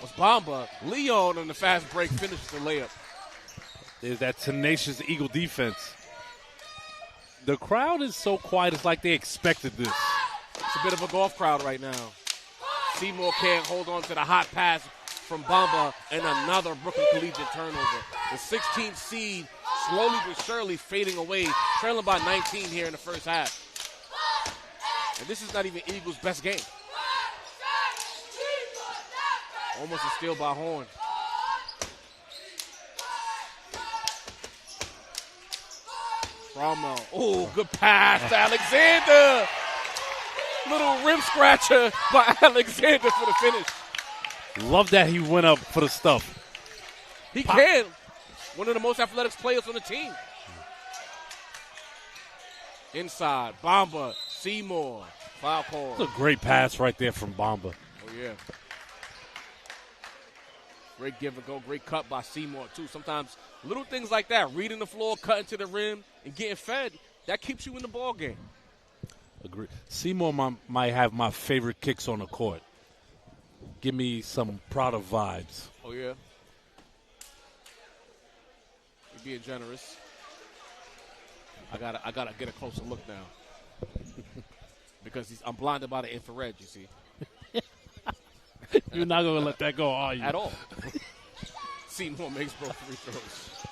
Was Bamba. Leon on the fast break finishes the layup. There's that tenacious Eagle defense. The crowd is so quiet, it's like they expected this. It's a bit of a golf crowd right now. Seymour can't hold on to the hot pass from Bamba, and another Brooklyn Collegiate turnover. The 16th seed slowly but surely fading away, trailing by 19 here in the first half. And this is not even Eagles' best game. Almost a steal by Horn. Cromwell. Oh, good pass to Alexander. Little rim scratcher by Alexander for the finish. Love that he went up for the stuff. He can. One of the most athletic players on the team. Inside, Bamba, Seymour, foul call. That's a great pass right there from Bamba. Oh, yeah. Great give and go, great cut by Seymour, too. Sometimes little things like that, reading the floor, cutting to the rim, and getting fed, that keeps you in the ball game. Agree. Seymour might have my favorite kicks on the court. Give me some Prada vibes. Oh, yeah. You're being generous. I gotta get a closer look now. Because I'm blinded by the infrared, you see. You're not going to let that go, are you? At all. Seymour makes both free throws.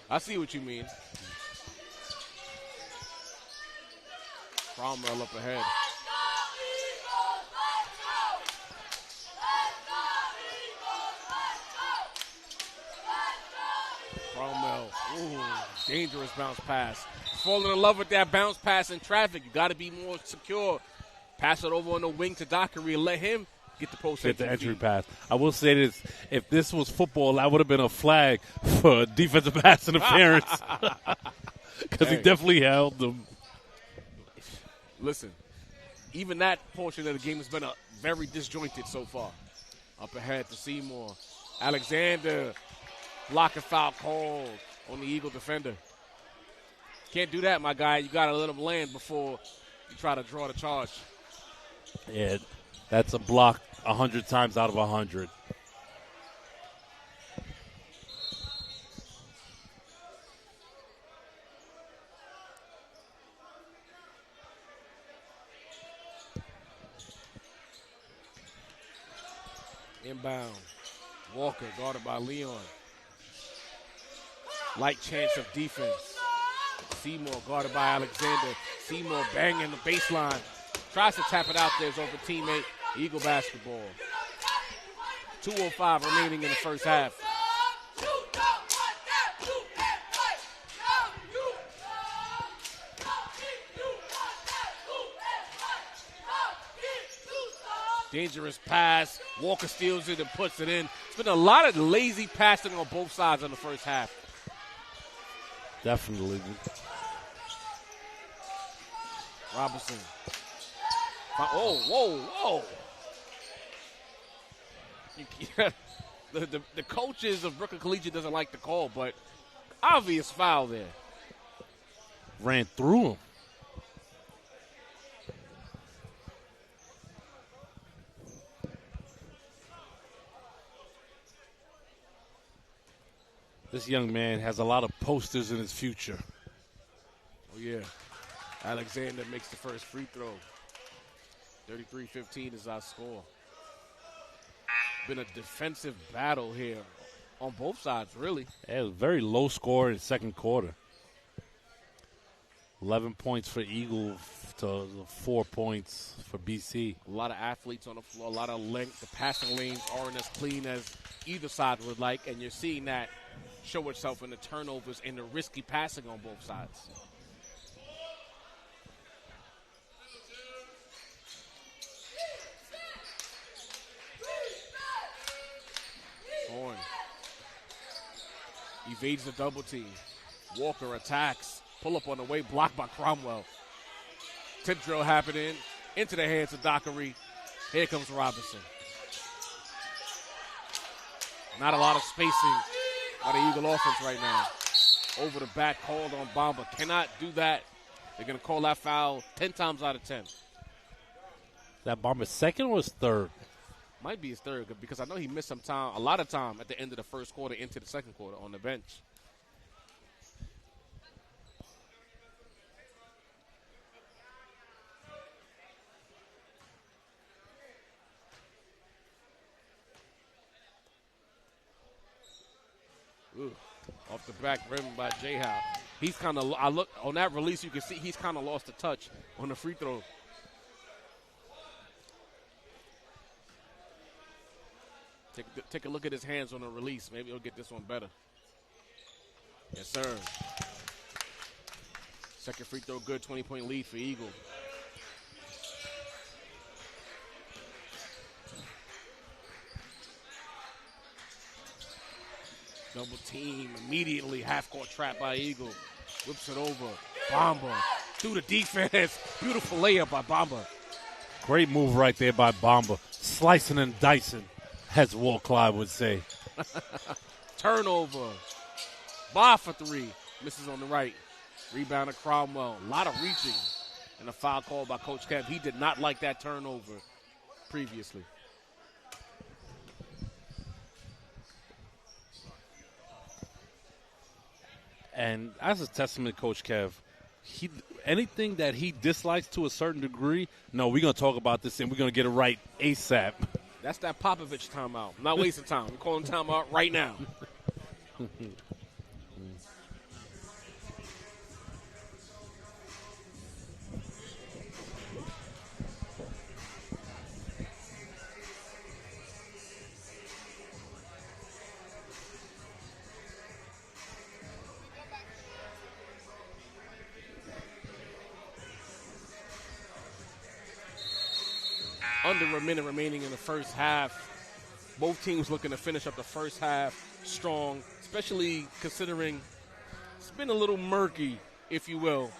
I see what you mean. Cromwell up ahead. Cromwell, ooh, dangerous bounce pass. Falling in love with that bounce pass in traffic. You got to be more secure. Pass it over on the wing to Dockery and let him get the post. Get the entry pass. I will say this: if this was football, that would have been a flag for defensive pass interference because he definitely held them. Listen, even that portion of the game has been very disjointed so far. Up ahead to Seymour. Alexander, block and foul called on the Eagle defender. Can't do that, my guy. You got to let him land before you try to draw the charge. Yeah, That's a block 100 times out of 100. Inbound. Walker guarded by Leon. Light chance of defense. Seymour guarded by Alexander. Seymour banging the baseline. Tries to tap it out there. His over teammate. Eagle basketball. 2:05 remaining in the first half. Dangerous pass. Walker steals it and puts it in. It's been a lot of lazy passing on both sides in the first half. Definitely. Robinson. Oh, whoa, whoa. The coaches of Brooklyn Collegiate doesn't like the call, but obvious foul there. Ran through him. This young man has a lot of posters in his future. Oh, yeah. Alexander makes the first free throw. 33-15 is our score. Been a defensive battle here on both sides, really. Yeah, it was very low score in the second quarter. 11 points for Eagle to 4 points for BC. A lot of athletes on the floor, a lot of length. The passing lanes aren't as clean as either side would like, and you're seeing that show itself in the turnovers and the risky passing on both sides. Horn evades the double team. Walker attacks. Pull up on the way, blocked by Cromwell. Tip drill happening into the hands of Dockery. Here comes Robinson. Not a lot of spacing by the Eagle offense right now. Over the back, called on Bamba. Cannot do that. They're going to call that foul 10 times out of 10. That Bamba's second or his third? Might be his third, because I know he missed some time, a lot of time at the end of the first quarter into the second quarter on the bench. Ooh, off the back rim by J-Howe. He's kind of, I look on that release, you can see he's kind of lost the touch on the free throw. Take a look at his hands on the release. Maybe he'll get this one better. Yes, sir. Second free throw good, 20-point lead for Eagle. Double team immediately, half-court trap by Eagle. Whips it over. Bamba through the defense. Beautiful layup by Bamba. Great move right there by Bamba. Slicing and dicing, as Walt Clyde would say. Turnover. Bar for three. Misses on the right. Rebound to Cromwell. A lot of reaching. And a foul called by Coach Kev. He did not like that turnover previously. And as a testament to Coach Kev, anything that he dislikes to a certain degree, no, we're going to talk about this and we're going to get it right ASAP. That's that Popovich timeout. I'm not wasting time. We're calling timeout right now. Under a minute remaining in the first half. Both teams looking to finish up the first half strong, especially considering it's been a little murky, if you will.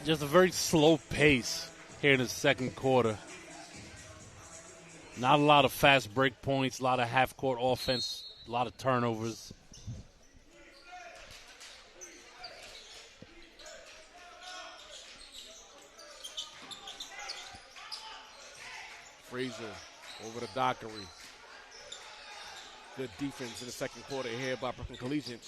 Just a very slow pace here in the second quarter. Not a lot of fast break points, a lot of half-court offense, a lot of turnovers. Frazier over to Dockery. Good defense in the second quarter here by Brooklyn Collegiate.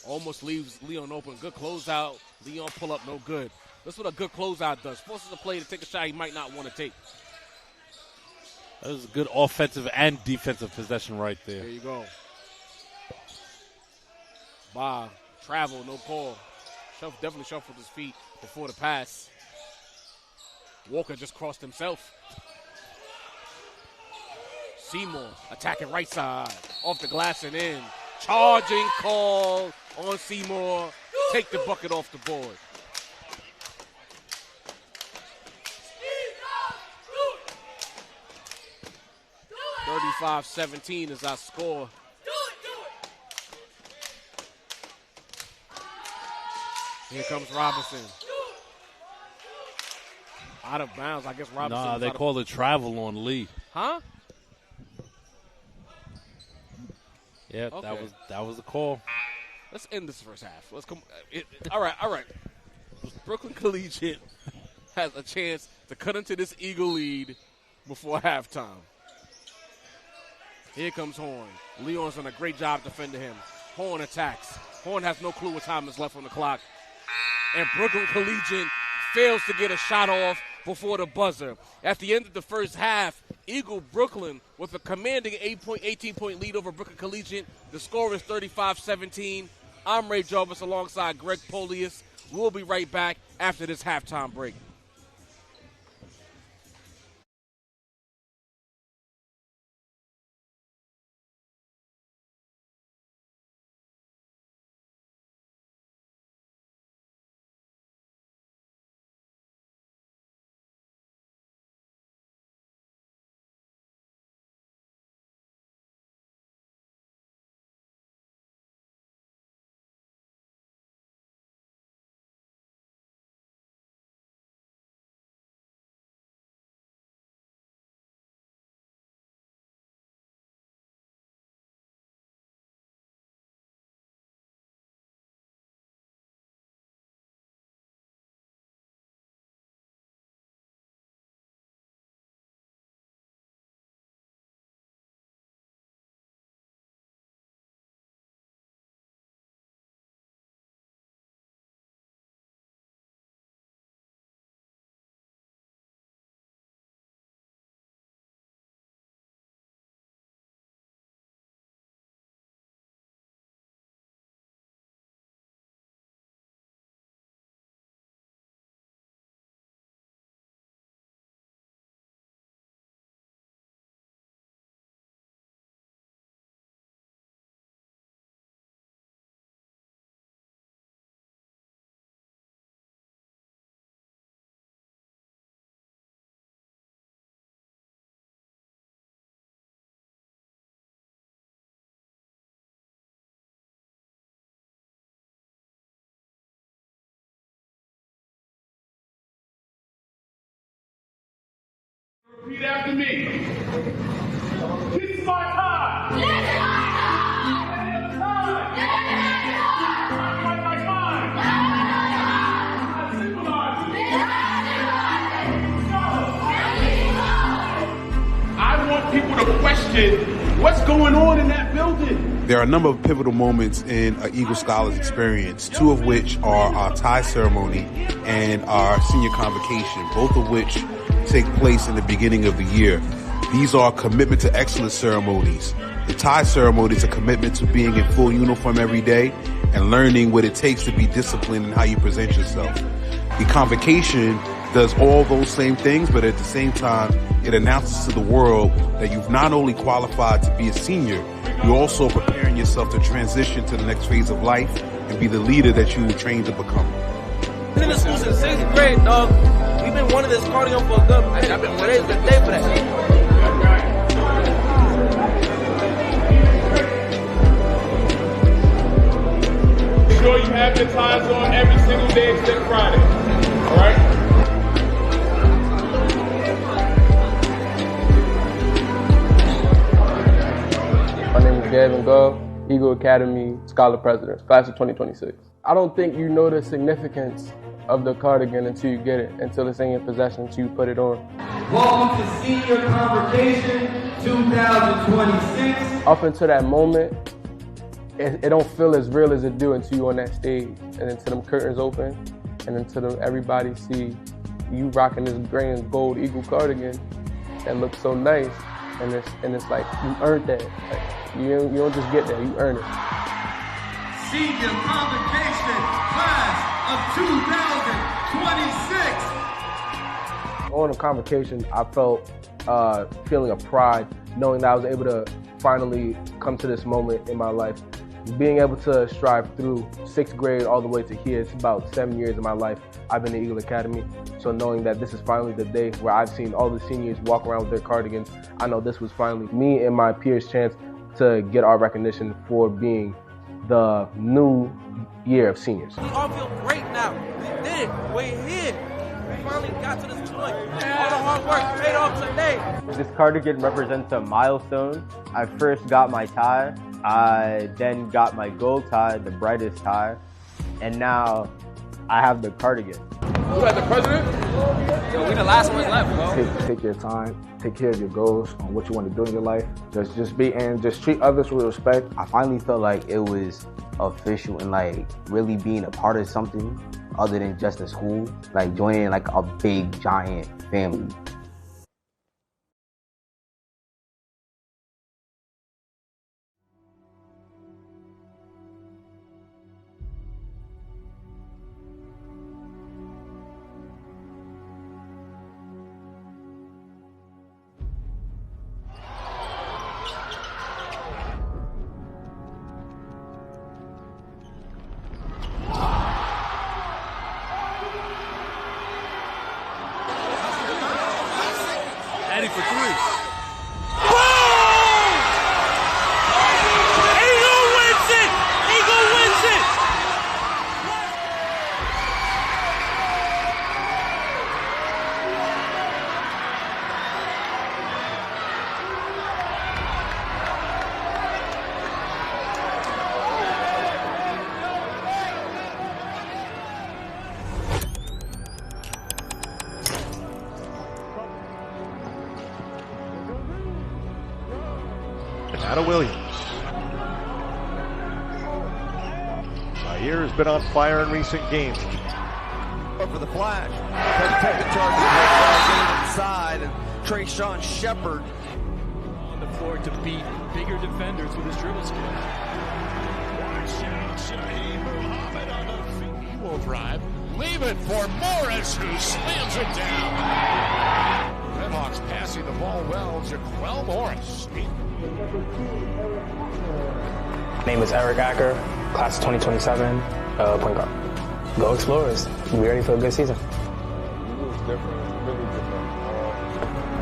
Almost leaves Leon open. Good closeout. Leon pull up, no good. That's what a good closeout does. Forces a player to take a shot he might not want to take. That was a good offensive and defensive possession right there. There you go. Bob, travel, no call. Definitely shuffled his feet before the pass. Walker just crossed himself. Seymour attacking right side. Off the glass and in. Charging call on Seymour. Take the bucket off the board. (35-17) is our score. Here comes Robinson. Out of bounds. I guess Robinson. Nah, they call it travel on Lee. Huh? Yeah, Okay. that was the call. Let's end this first half. Let's come. All right. Brooklyn Collegiate has a chance to cut into this Eagle lead before halftime. Here comes Horn. Leon's done a great job defending him. Horn attacks. Horn has no clue what time is left on the clock. And Brooklyn Collegiate fails to get a shot off before the buzzer. At the end of the first half, Eagle Brooklyn with a commanding 18-point lead over Brooklyn Collegiate. The score is 35-17. I'm Ray Jarvis alongside Greg Polius. We'll be right back after this halftime break. Repeat after me. This is my time. This is my time. This is my time. I symbolize it. I want people to question what's going on in that building. There are a number of pivotal moments in an Eagle Scholars experience, two of which are our tie ceremony and our senior convocation, both of which take place in the beginning of the year. These are commitment to excellence ceremonies. The tie ceremony is a commitment to being in full uniform every day and learning what it takes to be disciplined in how you present yourself. The convocation does all those same things, but at the same time, it announces to the world that you've not only qualified to be a senior, you're also preparing yourself to transition to the next phase of life and be the leader that you were trained to become. Been in the school since 6th grade, dog. We've been wanting this Cardigan for a good minute. I've been today's the day for that. Make sure you have your ties on every single day except Friday. All right? My name is Gavin Gove, Eagle Academy Scholar President, class of 2026. I don't think you know the significance of the cardigan until you get it, until it's in your possession, until you put it on. Welcome to Senior Convocation 2026. Up until that moment, it don't feel as real as it do until you on that stage, and until them curtains open, and until everybody see you rocking this gray and gold Eagle cardigan that looks so nice, and it's like you earned that. Like, you don't just get that, you earn it. Senior Convocation Class of 2026. On a convocation, I felt feeling of pride, knowing that I was able to finally come to this moment in my life. Being able to strive through 6th grade all the way to here, it's about 7 years of my life I've been in Eagle Academy. So knowing that this is finally the day where I've seen all the seniors walk around with their cardigans, I know this was finally me and my peers' chance to get our recognition for being the new year of seniors. We all feel great now. We did it. We're here. We finally got to this point. All the hard work paid off today. This cardigan represents a milestone. I first got my tie. I then got my gold tie, the brightest tie, and now I have the cardigan. Who had the president? Yo, we the last ones left, bro. Take your time, take care of your goals on what you want to do in your life. Just treat others with respect. I finally felt like it was official and like really being a part of something other than just a school, like joining like a big giant family. Eddie for three. Eagle wins it! Eagle wins it! Atta Williams. Zaire has been on fire in recent games. For the flash. Taking charge of the game inside, and Trayshawn Shepard on the floor to beat bigger defenders with his dribble skill. Watch out, Shaheed Muhammad on the feet. He will drive. Leave it for Morris, who slams it down. Redhawks passing the ball well to Quell Morris. My name is Eric Acker, class of 2027, point guard. Go Explorers. Be ready for a good season. It was different, really different. I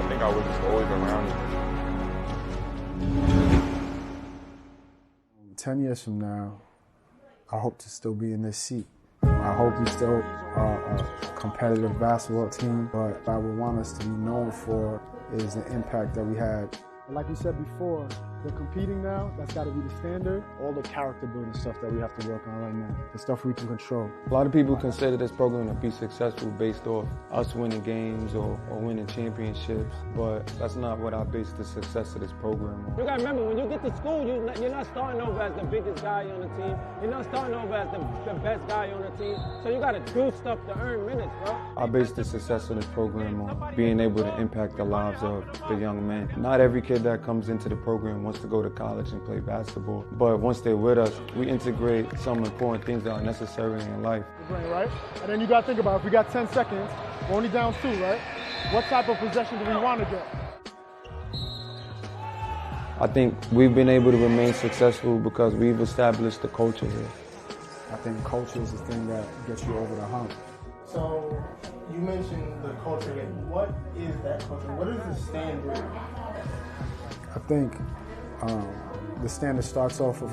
think I was just always around it. 10 years from now, I hope to still be in this seat. I hope we still are a competitive basketball team, but what I would want us to be known for is the impact that we had. Like you said before, we're competing now. That's got to be the standard. All the character building stuff that we have to work on right now, the stuff we can control. A lot of people consider this program to be successful based off us winning games or winning championships, but that's not what I base the success of this program on. You gotta remember, when you get to school, you're not starting over as the biggest guy on the team. You're not starting over as the best guy on the team. So you gotta do stuff to earn minutes, bro. I base the success of this program on being able to impact the lives of the young men. Not every kid that comes into the program wants to go to college and play basketball, but once they're with us, we integrate some important things that are necessary in life. Right? And then you got to think about, if we got 10 seconds, we're only down 2, right? What type of possession do we want to get? I think we've been able to remain successful because we've established the culture here. I think culture is the thing that gets you over the hump. So you mentioned the culture. What is that culture? What is the standard? I think the standard starts off with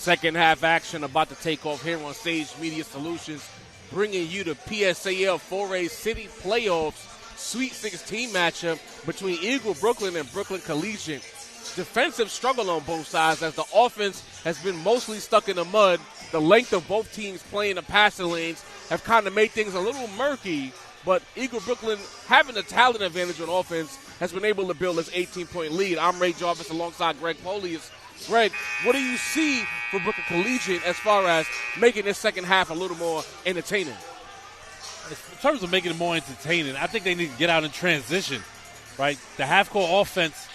Second half action about to take off here on Sage Media Solutions, bringing you the PSAL 4A City Playoffs Sweet 16 matchup between Eagle Brooklyn and Brooklyn Collegiate. Defensive struggle on both sides as the offense has been mostly stuck in the mud. The length of both teams playing the passing lanes have kind of made things a little murky, but Eagle Brooklyn, having the talent advantage on offense, has been able to build this 18-point lead. I'm Ray Jarvis alongside Greg Polius. Greg, what do you see for Brooklyn Collegiate as far as making this second half a little more entertaining? In terms of making it more entertaining, I think they need to get out in transition, right? The half-court offense,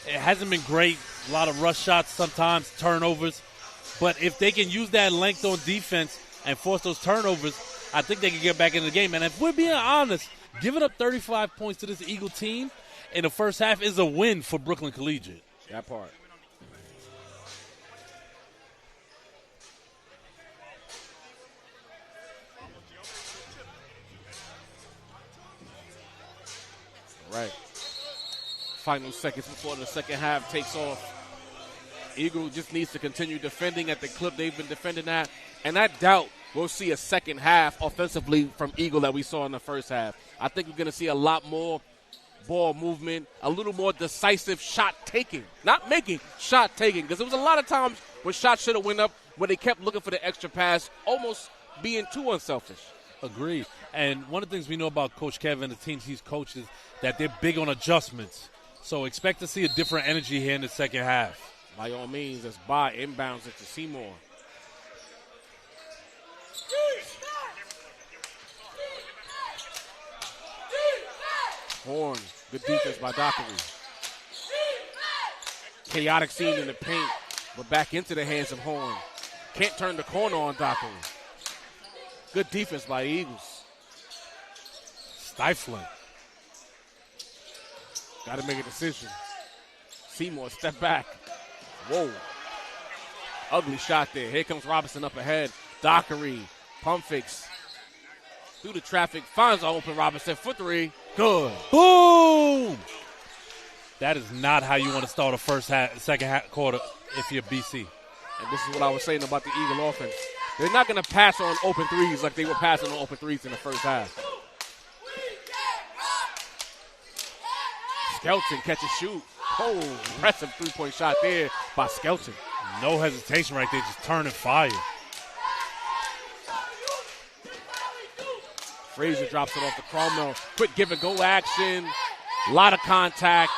it hasn't been great. A lot of rush shots sometimes, turnovers. But if they can use that length on defense and force those turnovers, I think they can get back in the game. And if we're being honest, giving up 35 points to this Eagle team in the first half is a win for Brooklyn Collegiate. That part. Right. Final seconds before the second half takes off. Eagle just needs to continue defending at the clip they've been defending at. And I doubt we'll see a second half offensively from Eagle that we saw in the first half. I think we're going to see a lot more ball movement, a little more decisive shot taking. Not making, shot taking. Because there was a lot of times where shots should have went up where they kept looking for the extra pass, almost being too unselfish. Agreed. And one of the things we know about Coach Kevin and the teams he's coached is that they're big on adjustments. So expect to see a different energy here in the second half. By all means, it's by inbounds into Seymour. Horn, good defense by Dockery. Chaotic scene in the paint, but back into the hands of Horn. Can't turn the corner on Dockery. Good defense by the Eagles. Stifling. Got to make a decision. Seymour, step back. Whoa. Ugly shot there. Here comes Robinson up ahead. Dockery, pump fakes. Through the traffic, finds an open Robinson for three. Good. Boom! That is not how you want to start a second half quarter if you're BC. And this is what I was saying about the Eagle offense. They're not going to pass on open threes like they were passing on open threes in the first half. Skelton catch and shoot. Oh, impressive three-point shot there by Skelton. No hesitation right there, just turning fire. Frazier drops it off to Cromwell. Quick give-and-go action. A lot of contact.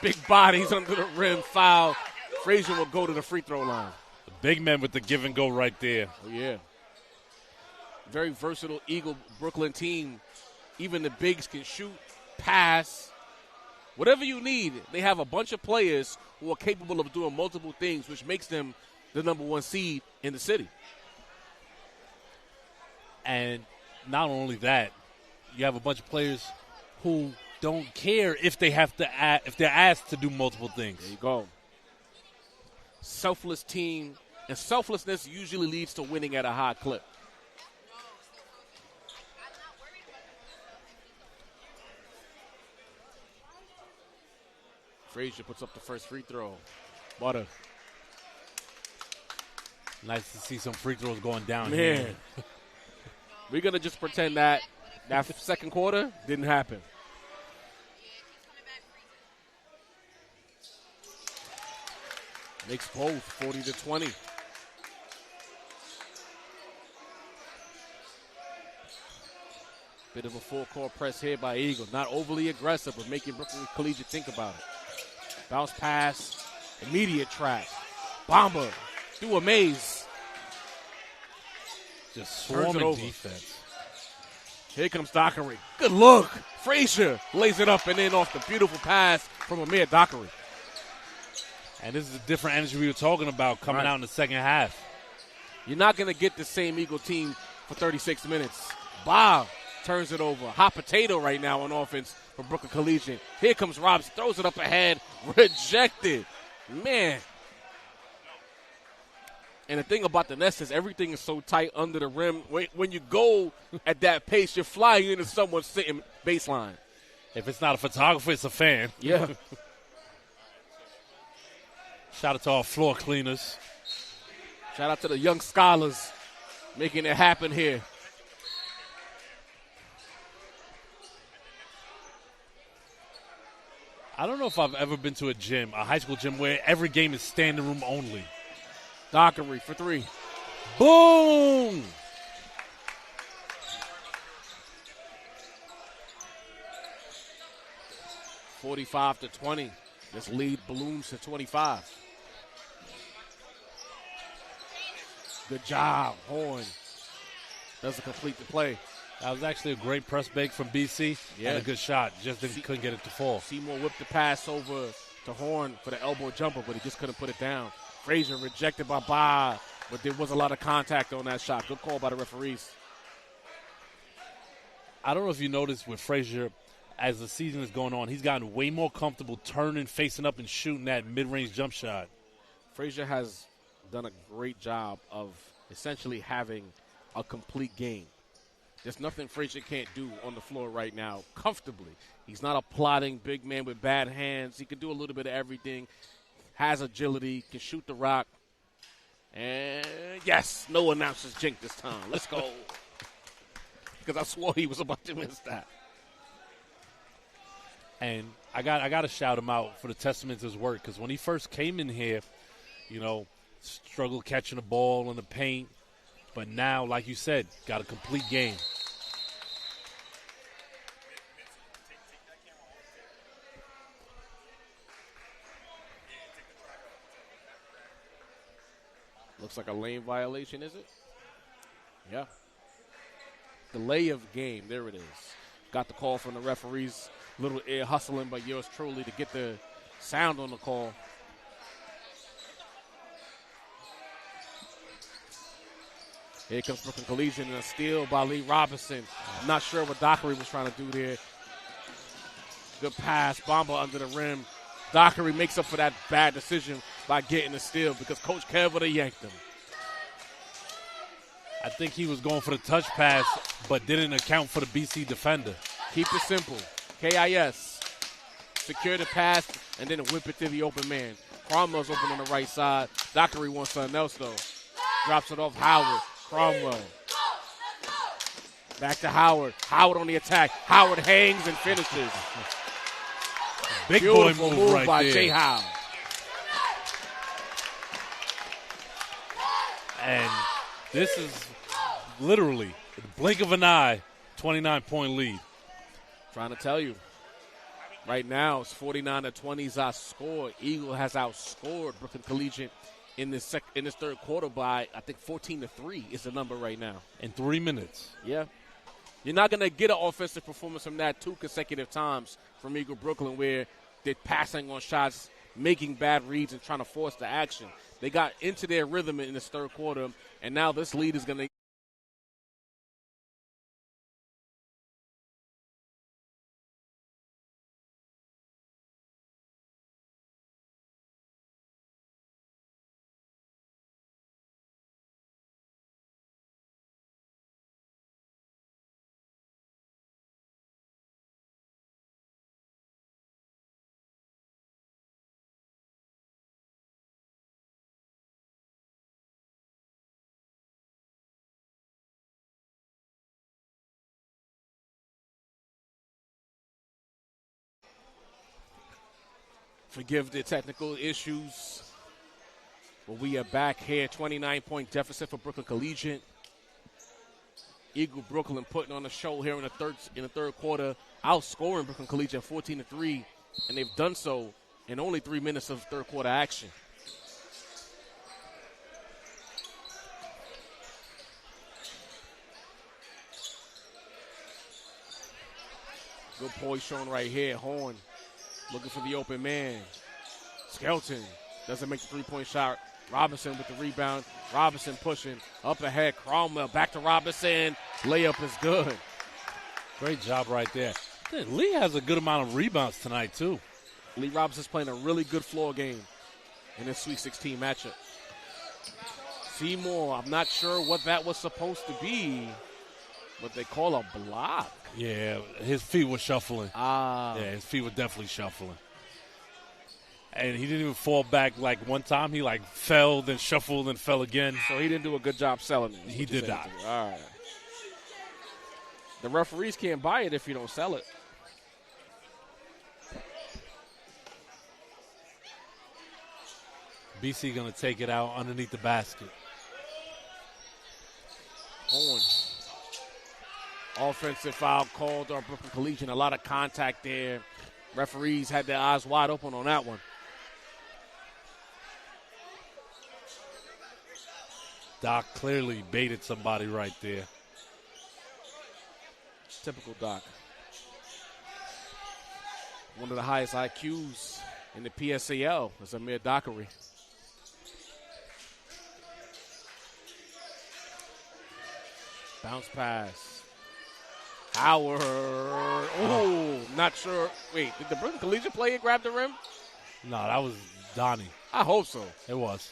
Big bodies under the rim. Foul. Frazier will go to the free throw line. The big man with the give-and-go right there. Oh, yeah. Very versatile Eagle Brooklyn team. Even the bigs can shoot, pass. Whatever you need, they have a bunch of players who are capable of doing multiple things, which makes them the number one seed in the city. And not only that, you have a bunch of players who don't care if they have to if they're asked to do multiple things. There you go. Selfless team, and selflessness usually leads to winning at a high clip. Frazier puts up the first free throw. Butter. Nice to see some free throws going down Man. here. We're going to just pretend that second quarter didn't happen. Makes both 40-20. Bit of a full court press here by Eagle. Not overly aggressive, but making Brooklyn Collegiate think about it. Bounce pass, immediate trap. Bomber through a maze. Just swarming defense. Here comes Dockery. Good look. Frazier lays it up and in off the beautiful pass from Amir Dockery. And this is a different energy we were talking about coming out in the second half. You're not going to get the same Eagle team for 36 minutes. Bob turns it over. Hot potato right now on offense for Brooklyn Collegiate. Here comes Robs, throws it up ahead. Rejected. Man. And the thing about the Nest is everything is so tight under the rim. When you go at that pace, you're flying into someone sitting baseline. If it's not a photographer, it's a fan. Yeah. Shout out to our floor cleaners. Shout out to the young scholars making it happen here. I don't know if I've ever been to a high school gym, where every game is standing room only. Dockery for 3. Boom! (45-20). This lead balloons to 25. Good job, Horn. Doesn't complete the play. That was actually a great press bake from BC. Yeah. And a good shot. Just couldn't get it to fall. Seymour whipped the pass over to Horn for the elbow jumper, but he just couldn't put it down. Frazier rejected by Ba, but there was a lot of contact on that shot. Good call by the referees. I don't know if you noticed with Frazier, as the season is going on, he's gotten way more comfortable turning, facing up, and shooting that mid-range jump shot. Frazier has done a great job of essentially having a complete game. There's nothing Frazier can't do on the floor right now comfortably. He's not a plodding big man with bad hands. He can do a little bit of everything, has agility, can shoot the rock. And, yes, no announcers jinx this time. Let's go. Because I swore he was about to miss that. And I got to shout him out for the testament to his work, because when he first came in here, struggled catching the ball in the paint. But now, like you said, got a complete game. Looks like a lane violation, is it? Yeah. Delay of game. There it is. Got the call from the referees. Little air hustling by yours truly to get the sound on the call. Here comes Brooklyn Collegiate and a steal by Lee Robinson. I'm not sure what Dockery was trying to do there. Good pass. Bamba under the rim. Dockery makes up for that bad decision by getting the steal because Coach Kev would have yanked him. I think he was going for the touch pass, but didn't account for the BC defender. Keep it simple. KIS. Secure the pass and then whip it to the open man. Cromwell's open on the right side. Dockery wants something else, though. Drops it off Howard. Cromwell. Back to Howard. Howard on the attack. Howard hangs and finishes. Big Beautiful boy move right by there. Jay Howe. And this is literally, in the blink of an eye, 29-point lead. Trying to tell you. Right now, it's 49-20 our score. Eagle has outscored Brooklyn Collegiate in this third quarter by, I think, 14-3 is the number right now. In 3 minutes. Yeah. You're not going to get an offensive performance from that 2 consecutive times from Eagle Brooklyn where they're passing on shots, making bad reads, and trying to force the action. They got into their rhythm in this third quarter, and now this lead is going to forgive the technical issues. But we are back here, 29-point deficit for Brooklyn Collegiate. Eagle Brooklyn putting on a show here in the third quarter, outscoring Brooklyn Collegiate 14-3, and they've done so in only 3 minutes of third quarter action. Good poise shown right here. Horn looking for the open man. Skelton doesn't make the three-point shot. Robinson with the rebound. Robinson pushing up ahead. Cromwell back to Robinson. Layup is good. Great job right there. Lee has a good amount of rebounds tonight, too. Lee Robinson's playing a really good floor game in this Sweet 16 matchup. Seymour, I'm not sure what that was supposed to be, but they call a block. Yeah, his feet were shuffling. Ah. Yeah, his feet were definitely shuffling. And he didn't even fall back like one time. He like fell, then shuffled, and fell again. So he didn't do a good job selling it. He did not. All right. The referees can't buy it if you don't sell it. BC going to take it out underneath the basket. Orange. Offensive foul called on Brooklyn Collegiate. A lot of contact there. Referees had their eyes wide open on that one. Doc clearly baited somebody right there. Typical Doc. One of the highest IQs in the PSAL is Amir Dockery. Bounce pass. Howard. Oh, not sure. Wait, did the Brooklyn Collegiate player grab the rim? No, that was Donnie. I hope so. It was.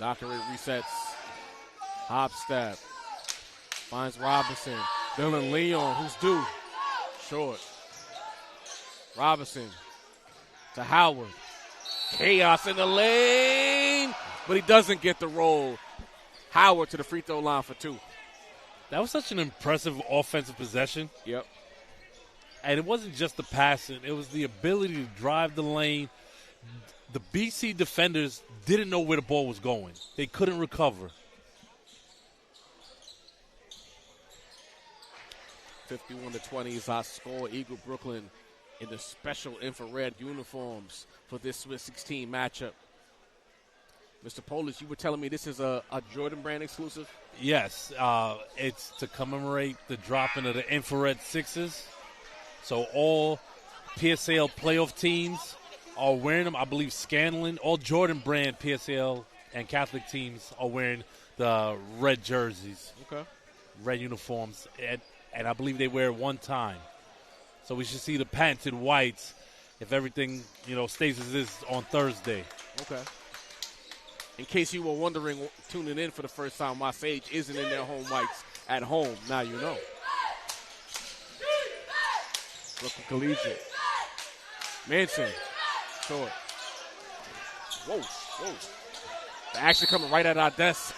Dockery resets. Hop step. Finds Robinson. Dylan Leon, who's due. Short. Robinson to Howard. Chaos in the lane, but he doesn't get the roll. Howard to the free throw line for 2. That was such an impressive offensive possession. Yep. And it wasn't just the passing. It was the ability to drive the lane. The BC defenders didn't know where the ball was going. They couldn't recover. 51-20 is our score. Eagle Brooklyn in the special infrared uniforms for this Sweet 16 matchup. Mr. Polish, you were telling me this is a Jordan Brand exclusive? Yes. It's to commemorate the dropping of the infrared sixes. So all PSAL playoff teams are wearing them. I believe Scanlon, all Jordan Brand PSAL and Catholic teams are wearing the red jerseys. Okay. Red uniforms. And I believe they wear it one time. So we should see the patented whites if everything, stays as is on Thursday. Okay. In case you were wondering, tuning in for the first time, my Sage isn't in their home whites at home. Now you know. Brooklyn Collegiate. Manson. Short. Whoa. They're actually coming right at our desk.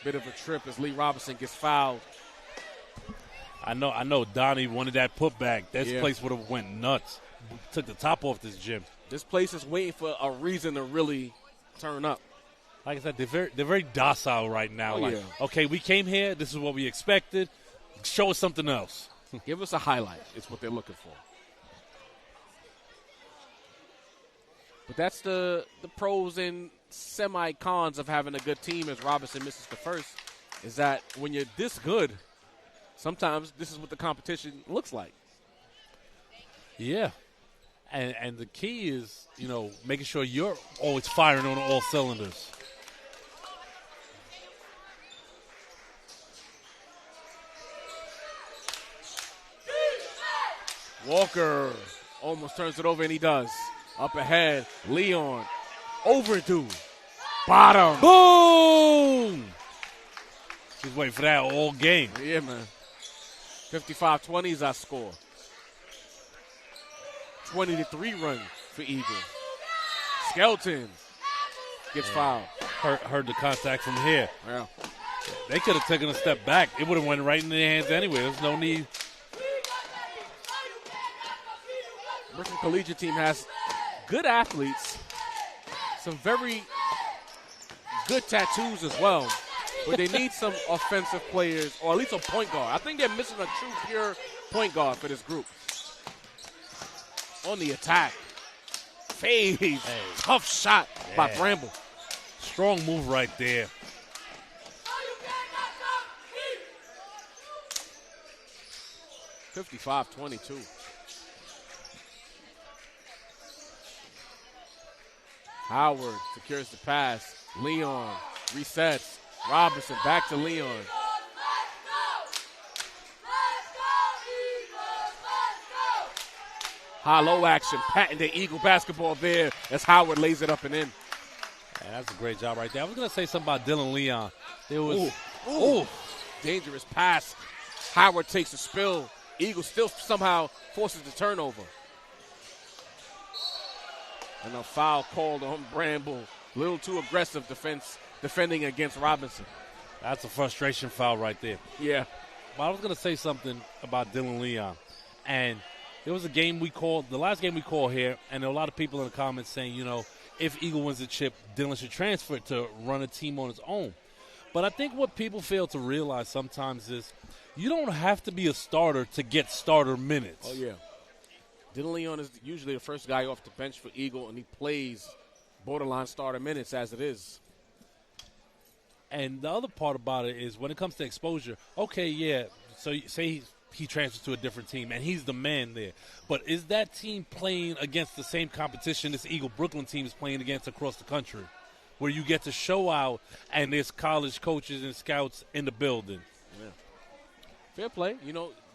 Bit of a trip as Lee Robinson gets fouled. I know Donnie wanted that putback. This place would have went nuts. Took the top off this gym. This place is waiting for a reason to really turn up. Like I said, they're very docile right now. Okay, we came here. This is what we expected. Show us something else. Give us a highlight. It's what they're looking for. But that's the pros and semi-cons of having a good team as Robinson misses the first, is that when you're this good, sometimes this is what the competition looks like. Yeah. And the key is, making sure you're always firing on all cylinders. Walker almost turns it over, and he does. Up ahead, Leon. Overdue. Bottom. Boom! He's waiting for that all game. Yeah, man. 55-20 is our score. 20-3 run for Eagles. Skelton gets fouled. Heard the contact from here. Yeah. They could have taken a step back. It would have went right in their hands anyway. There's no need. Brooklyn Collegiate team has good athletes, some very good tattoos as well, but they need some offensive players, or at least a point guard. I think they're missing a true, pure point guard for this group. On the attack. Fade. Hey. Tough shot by Bramble. Strong move right there. $55-22. Howard secures the pass. Leon resets. Robinson back to Leon. High-low action, patented Eagle basketball there as Howard lays it up and in. Yeah, that's a great job right there. I was going to say something about Dylan Leon. There was, dangerous pass. Howard takes a spill. Eagles still somehow forces the turnover. And a foul called on Bramble. A little too aggressive defending against Robinson. That's a frustration foul right there. Yeah. But I was going to say something about Dylan Leon. And there was a game we called, the last game we called here, and there were a lot of people in the comments saying, if Eagle wins the chip, Dylan should transfer to run a team on his own. But I think what people fail to realize sometimes is you don't have to be a starter to get starter minutes. Oh, yeah. Dylan Leon is usually the first guy off the bench for Eagle, and he plays borderline starter minutes as it is. And the other part about it is when it comes to exposure, okay, yeah, so say he transfers to a different team, and he's the man there. But is that team playing against the same competition this Eagle Brooklyn team is playing against across the country, where you get to show out and there's college coaches and scouts in the building? Yeah. Fair play.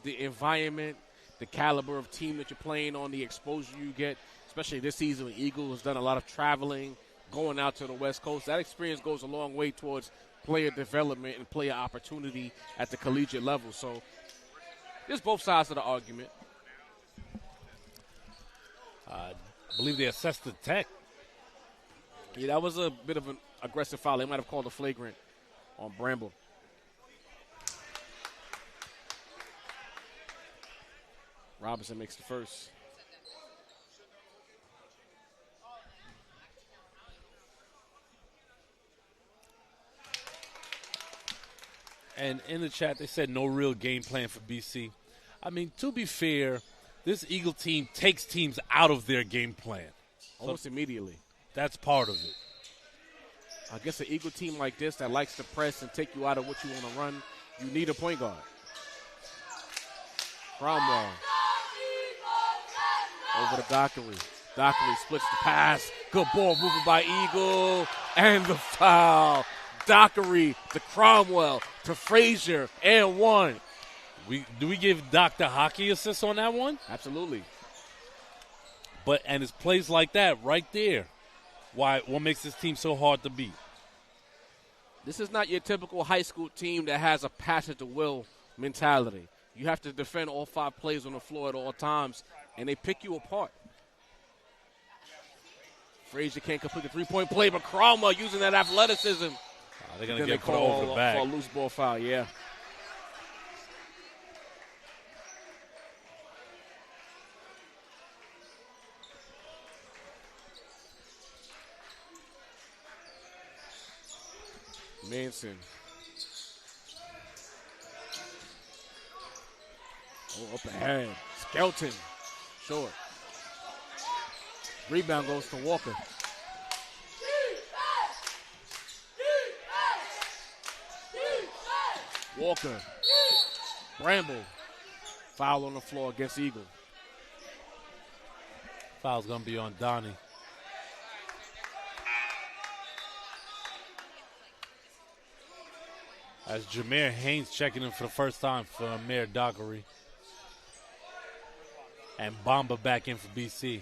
The environment, the caliber of team that you're playing on, the exposure you get, especially this season when Eagle has done a lot of traveling, going out to the West Coast. That experience goes a long way towards player development and player opportunity at the collegiate level. So there's both sides of the argument. I believe they assessed the tech. Yeah, that was a bit of an aggressive foul. They might have called a flagrant on Bramble. Robinson makes the first. And in the chat, they said no real game plan for BC. I mean, to be fair, this Eagle team takes teams out of their game plan. Almost immediately. That's part of it. I guess an Eagle team like this that likes to press and take you out of what you want to run, you need a point guard. Cromwell. Over to Dockery. Dockery splits the pass. Good ball moving by Eagle. And the foul. Dockery to Cromwell to Frazier and one. Do we give Doc the hockey assist on that one? Absolutely. And it's plays like that right there. What makes this team so hard to beat? This is not your typical high school team that has a passion to will mentality. You have to defend all 5 plays on the floor at all times, and they pick you apart. Frazier can't complete the three-point play, but Cromwell using that athleticism. They're going to get put over the back. For a loose ball foul, yeah. Manson. Up ahead. Skelton. Short. Rebound goes to Walker. Walker. Bramble. Foul on the floor against Eagle. Foul's going to be on Donnie. As Jameer Haynes checking in for the first time for Mayor Dockery. And Bamba back in for BC.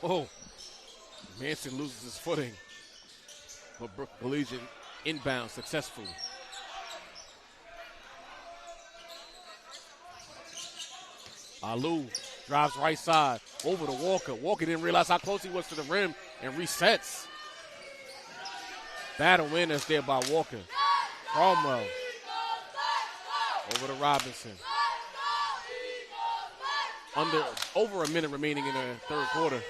Oh, Manson loses his footing. But Brooklyn Collegiate inbounds successfully. Alou drives right side over to Walker. Walker didn't realize how close he was to the rim and resets. Battle winners there by Walker. Cromwell over to Robinson. Over a minute remaining in the third quarter.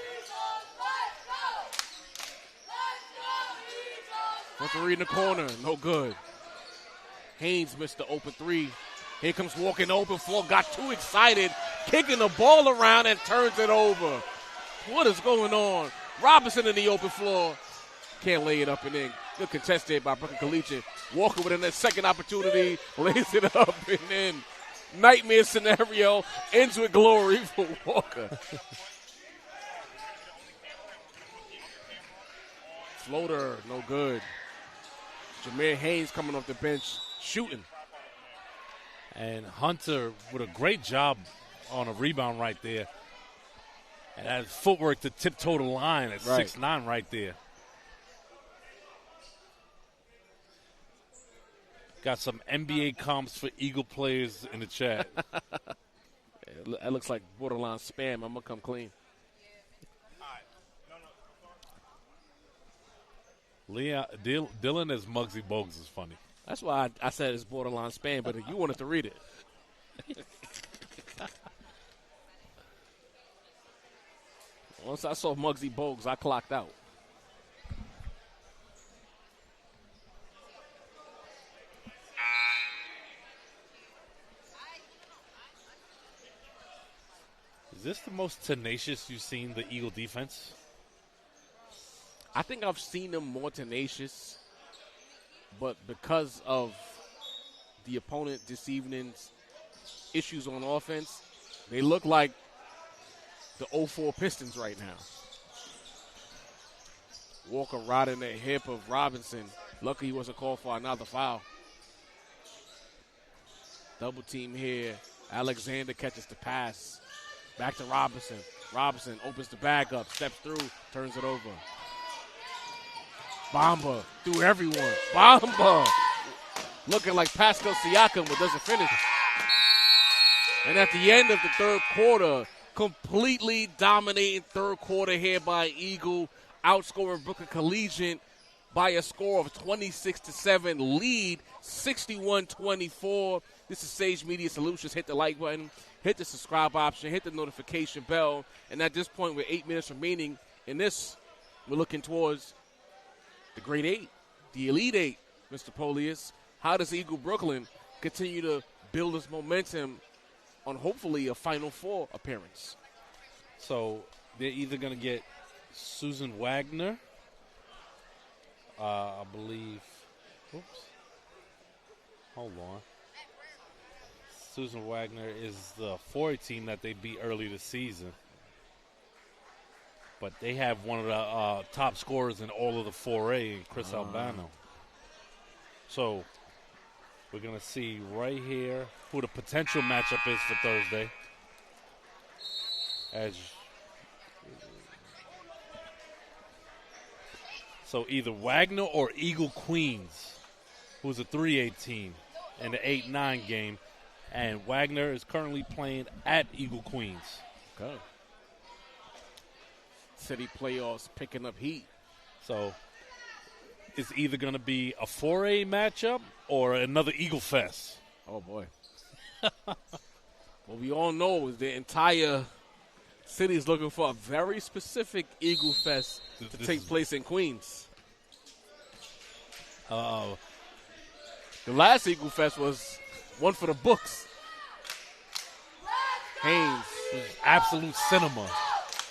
For 3 in the corner, no good. Haynes missed the open 3. Here comes Walker in the open floor, got too excited, kicking the ball around and turns it over. What is going on? Robinson in the open floor. Can't lay it up and in. Good contested by Brooklyn Collegiate. Walker with a second opportunity, lays it up and in. Nightmare scenario, ends with glory for Walker. Floater, no good. Jameer Haynes coming off the bench, shooting. And Hunter with a great job on a rebound right there. And has footwork to tiptoe the line at 6'9" right there. Got some NBA comps for Eagle players in the chat. That looks like borderline spam. I'm going to come clean. Dylan as Muggsy Bogues is funny. That's why I said it's borderline spam, but you wanted to read it. Once I saw Muggsy Bogues, I clocked out. Is this the most tenacious you've seen the Eagle defense? I think I've seen them more tenacious, but because of the opponent this evening's issues on offense, they look like the 0-4 Pistons right now. Walker riding the hip of Robinson. Lucky he wasn't called for another foul. Double team here. Alexander catches the pass. Back to Robinson. Robinson opens the bag up, steps through, turns it over. Bamba through everyone. Bamba looking like Pascal Siakam, but doesn't finish. And at the end of the third quarter, completely dominating third quarter here by Eagle, outscoring Brooklyn Collegiate by a score of 26-7, lead 61-24. This is Sage Media Solutions. Hit the like button, hit the subscribe option, hit the notification bell. And at this point, with 8 minutes remaining in this, we're looking towards the Great Eight, the Elite Eight, Mr. Polius. How does Eagle Brooklyn continue to build its momentum on hopefully a Final Four appearance? So they're either going to get Susan Wagner, I believe. Oops. Hold on. Susan Wagner is the 4A team that they beat early this season. But they have one of the top scorers in all of the 4A, Chris Albano. So we're going to see right here who the potential matchup is for Thursday. So either Wagner or Eagle Queens, who's a 3A team in the 8-9 game. And Wagner is currently playing at Eagle Queens. Okay. City playoffs picking up heat. So it's either going to be a 4A matchup or another Eagle Fest. Oh, boy. What we all know is the entire city is looking for a very specific Eagle Fest to take place in Queens. The last Eagle Fest was one for the books. Haynes. Absolute cinema.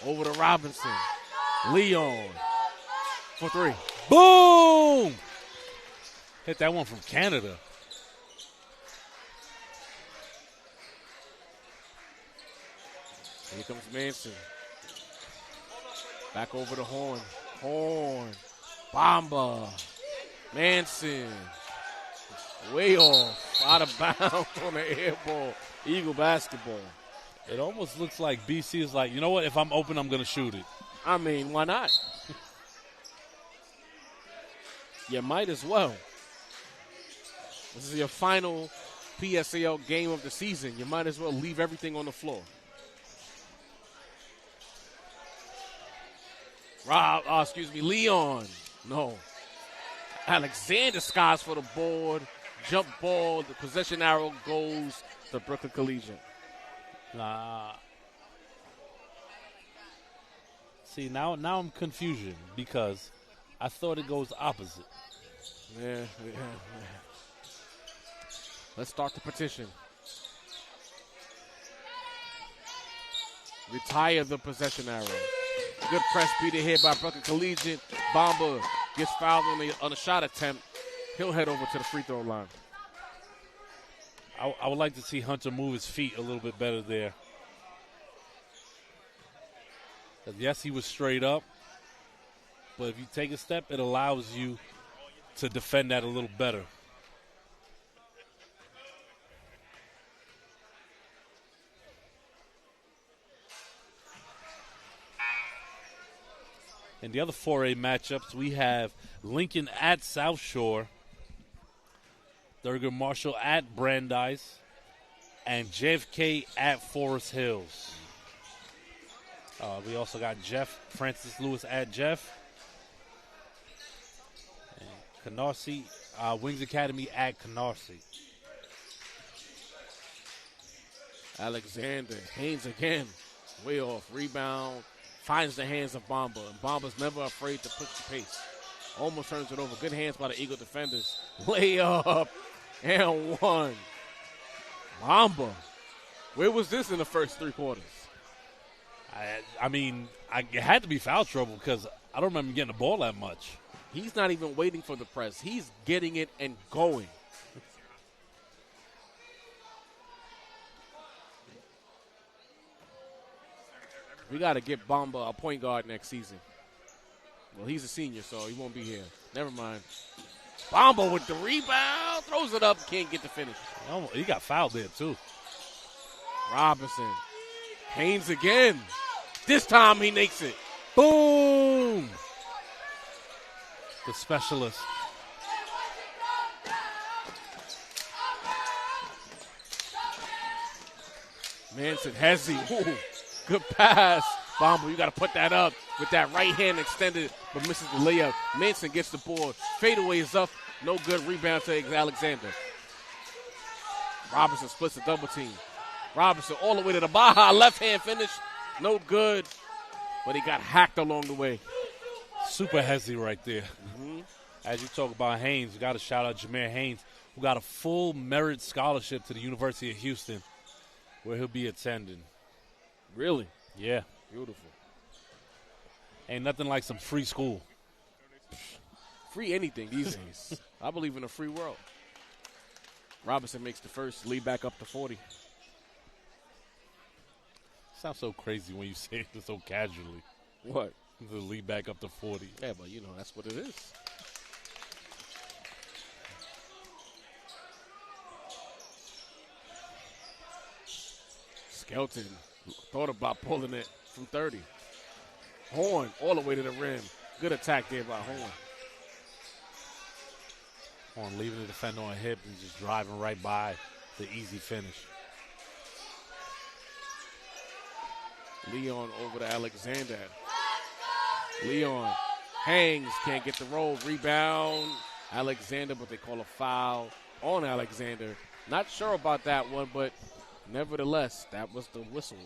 Over to Robinson. Leon. For three. Boom! Hit that one from Canada. Here comes Manson. Back over to Horn. Horn. Bamba. Manson. Way off. Out of bounds on the air ball. Eagle basketball. It almost looks like BC is like, you know what? If I'm open, I'm going to shoot it. I mean, why not? You might as well. This is your final PSAL game of the season. You might as well leave everything on the floor. Leon. No. Alexander skies for the board. Jump ball. The possession arrow goes to Brooklyn Collegiate. See, now I'm confusion because I thought it goes opposite. Yeah. Let's start the petition. Retire the possession arrow. Good press beater here by Brooklyn Collegiate. Bamba gets fouled on the shot attempt. He'll head over to the free throw line. I would like to see Hunter move his feet a little bit better there. Yes, he was straight up, but if you take a step, it allows you to defend that a little better. In the other 4A matchups, we have Lincoln at South Shore. Thurgood Marshall at Brandeis, and JFK at Forest Hills. We also got Francis Lewis at Jeff. And Canarsie, Wings Academy at Canarsie. Alexander, Haynes again, way off, rebound, finds the hands of Bamba, and Bamba's never afraid to push the pace. Almost turns it over. Good hands by the Eagle defenders. Layup and one. Bamba. Where was this in the first 3 quarters? I mean, it had to be foul trouble because I don't remember getting the ball that much. He's not even waiting for the press. He's getting it and going. We got to get Bamba a point guard next season. Well, he's a senior, so he won't be here. Never mind. Bamba with the rebound. Throws it up. Can't get the finish. Oh, he got fouled there, too. Robinson. Haynes again. This time he makes it. Boom! The specialist. Manson, Hezzy. Ooh, good pass. Bamba, you got to put that up with that right hand extended, but misses the layup. Manson gets the board. Fadeaway is up. No good. Rebound to Alexander. Robinson splits the double team. Robinson all the way to the Baja. Left hand finish. No good. But he got hacked along the way. Super Hezzy right there. Mm-hmm. As you talk about Haynes, we got to shout out Jameer Haynes, who got a full merit scholarship to the University of Houston, where he'll be attending. Really? Yeah. Beautiful. Ain't nothing like some free school. Free anything these days. I believe in a free world. Robinson makes the first, lead back up to 40. Sounds so crazy when you say it so casually. What? The lead back up to 40. Yeah, but you know, that's what it is. Skelton thought about pulling it from 30. Horn all the way to the rim. Good attack there by Horn. Horn leaving the defender on a hip and just driving right by the easy finish. Leon over to Alexander. Leon hangs, can't get the roll. Rebound, Alexander, but they call a foul on Alexander. Not sure about that one, but nevertheless, that was the whistle.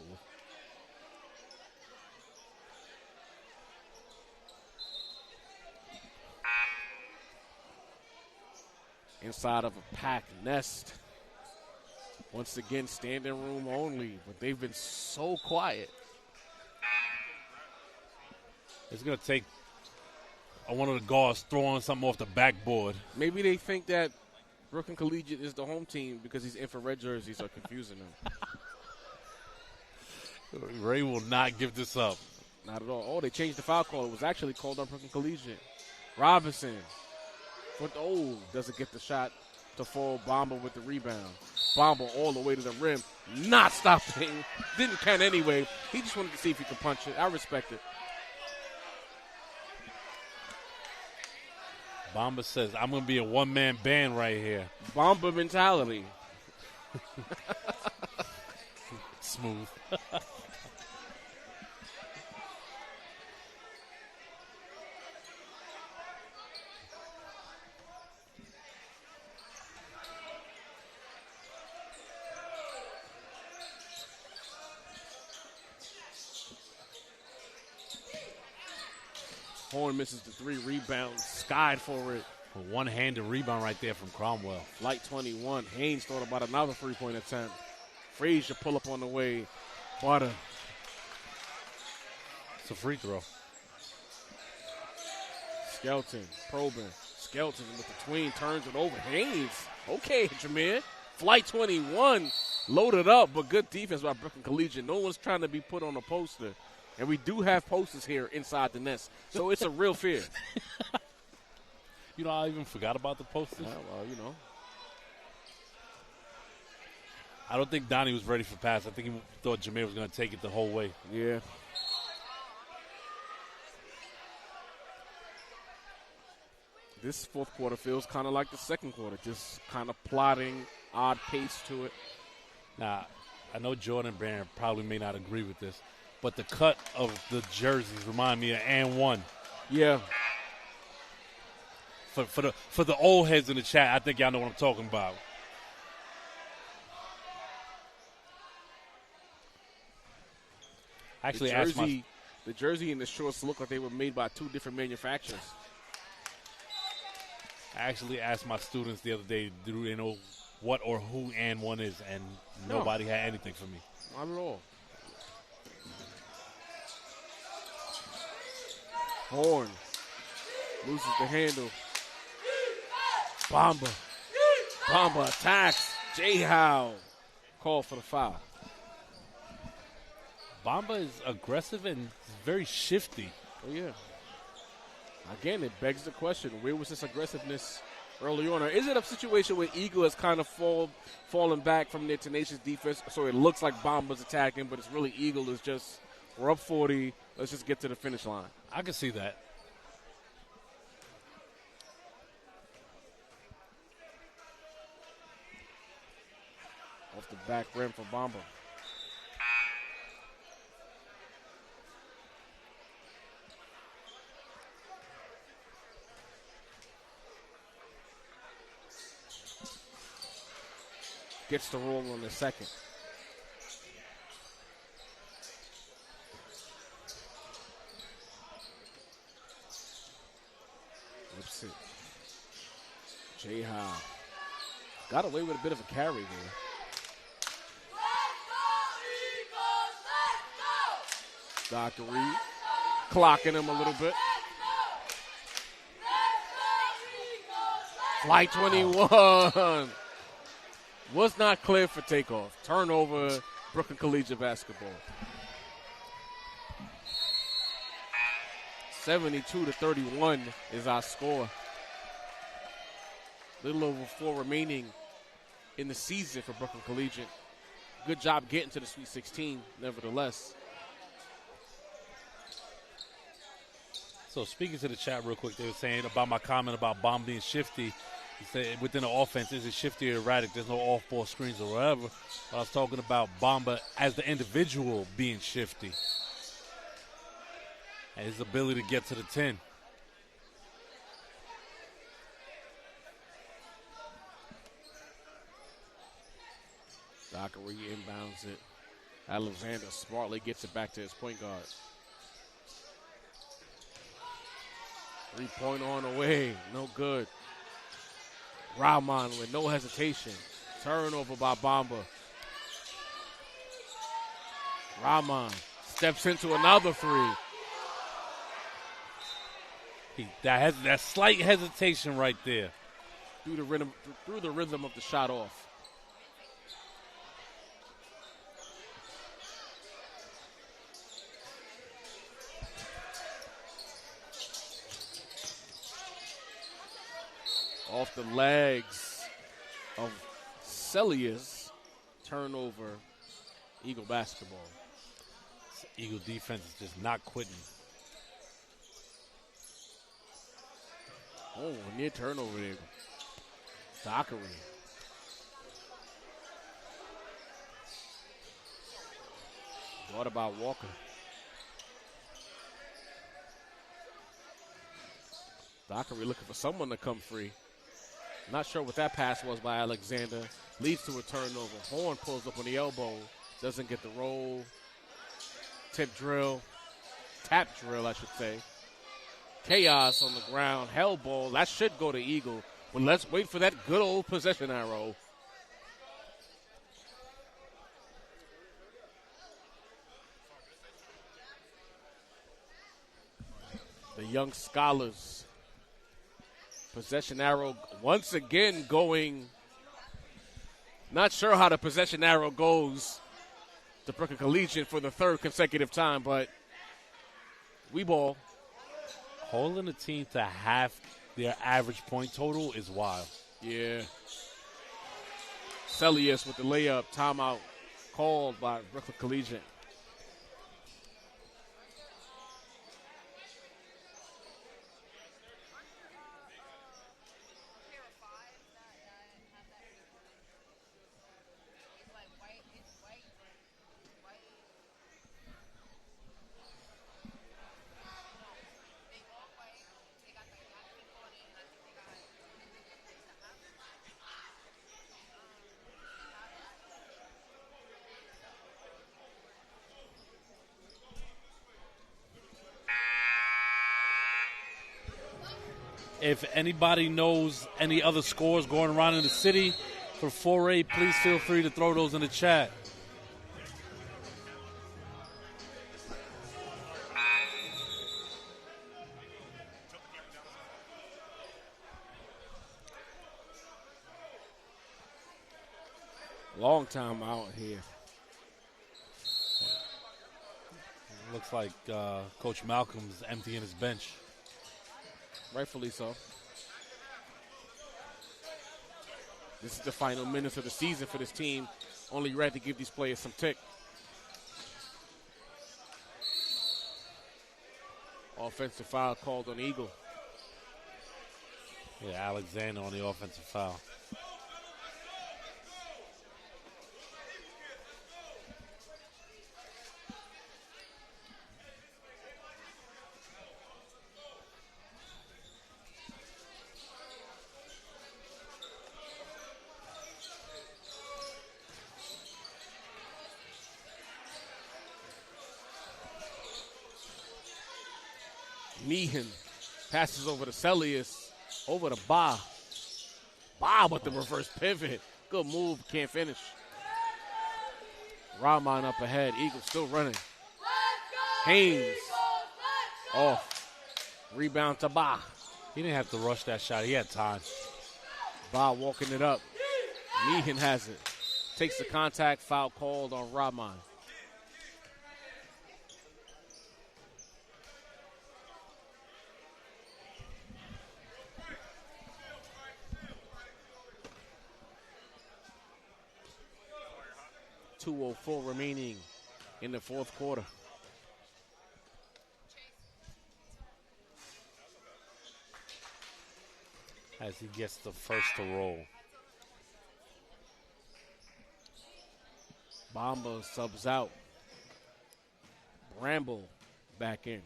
Inside of a packed nest. Once again, standing room only, but they've been so quiet. It's going to take one of the guards throwing something off the backboard. Maybe they think that Brooklyn Collegiate is the home team because these infrared jerseys are confusing them. Ray will not give this up. Not at all. Oh, they changed the foul call. It was actually called on Brooklyn Collegiate. Robinson. Doesn't get the shot to fall. Bamba with the rebound. Bamba all the way to the rim. Not stopping. Didn't count anyway. He just wanted to see if he could punch it. I respect it. Bamba says, I'm going to be a one-man band right here. Bamba mentality. Smooth. Horn misses the 3 rebounds. Skied for it. A one-handed rebound right there from Cromwell. Flight 21. Haynes thought about another 3-point attempt. Frazier pull up on the way. It's a free throw. Skelton probing. Skelton with the tween turns it over. Haynes. Okay, Jameer. Flight 21 loaded up, but good defense by Brooklyn Collegiate. No one's trying to be put on a poster. And we do have posters here inside the nest. So it's a real fear. You know, I even forgot about the posters. Yeah, well, you know. I don't think Donnie was ready for pass. I think he thought Jameer was going to take it the whole way. Yeah. This fourth quarter feels kind of like the second quarter, just kind of plodding, odd pace to it. Now, I know Jordan Barron probably may not agree with this, but the cut of the jerseys remind me of and one. Yeah. For the old heads in the chat, I think y'all know what I'm talking about. Actually, the jersey and the shorts look like they were made by two different manufacturers. I actually asked my students the other day, do they know what or who and one is, and nobody had anything for me. Not at all. Horn loses the handle. Bamba attacks. J-How call for the foul. Bamba is aggressive and very shifty. Oh, yeah. Again, it begs the question, where was this aggressiveness early on? Or is it a situation where Eagle has kind of fallen back from their tenacious defense, so it looks like Bamba's attacking, but it's really Eagle is just, we're up 40, let's just get to the finish line. I can see that. Off the back rim for Bamba. Gets the roll on the second. Let's see. J-How got away with a bit of a carry here. Dr. Reed clocking him a little bit. Flight 21 was not clear for takeoff. Turnover, Brooklyn Collegiate basketball. 72-31 is our score. Little over 4 remaining in the season for Brooklyn Collegiate. Good job getting to the Sweet 16, nevertheless. So speaking to the chat real quick, they were saying about my comment about Bomb being shifty. He said within the offense, is it shifty or erratic? There's no off-ball screens or whatever. But I was talking about Bamba as the individual being shifty. And his ability to get to the 10. Dockery inbounds it. Alexander smartly gets it back to his point guard. 3-point on the way, no good. Rahman with no hesitation. Turnover by Bamba. Rahman steps into another three. That has that slight hesitation right there. Through the rhythm of the shot off. Off the legs of Celius, turnover, Eagle basketball. Eagle defense is just not quitting. Oh, near turnover there. Dockery. What about Walker? Dockery looking for someone to come free. Not sure what that pass was by Alexander. Leads to a turnover. Horn pulls up on the elbow. Doesn't get the roll. Tap drill, I should say. Chaos on the ground. Hell ball. That should go to Eagle. But let's wait for that good old possession arrow. The young scholars. Possession arrow once again going. Not sure how the possession arrow goes to Brooklyn Collegiate for the third consecutive time, but we ball. Holding the team to half their average point total is wild. Yeah. Celius with the layup, timeout called by Brooklyn Collegiate. If anybody knows any other scores going around in the city for 4A, please feel free to throw those in the chat. Long time out here. Looks like Coach Malcolm's emptying his bench. Rightfully so. This is the final minutes of the season for this team. Only right to give these players some tick. Offensive foul called on Eagle. Yeah, Alexander on the offensive foul. Meehan passes over to Celius, over to Ba. Ba with the reverse pivot. Good move, can't finish. Rahman up ahead, Eagles still running. Haynes off. Rebound to Ba. He didn't have to rush that shot, he had time. Ba walking it up. Meehan has it. Takes the contact, foul called on Rahman. .204 remaining in the fourth quarter. As he gets the first to roll. Bamba subs out. Bramble back in.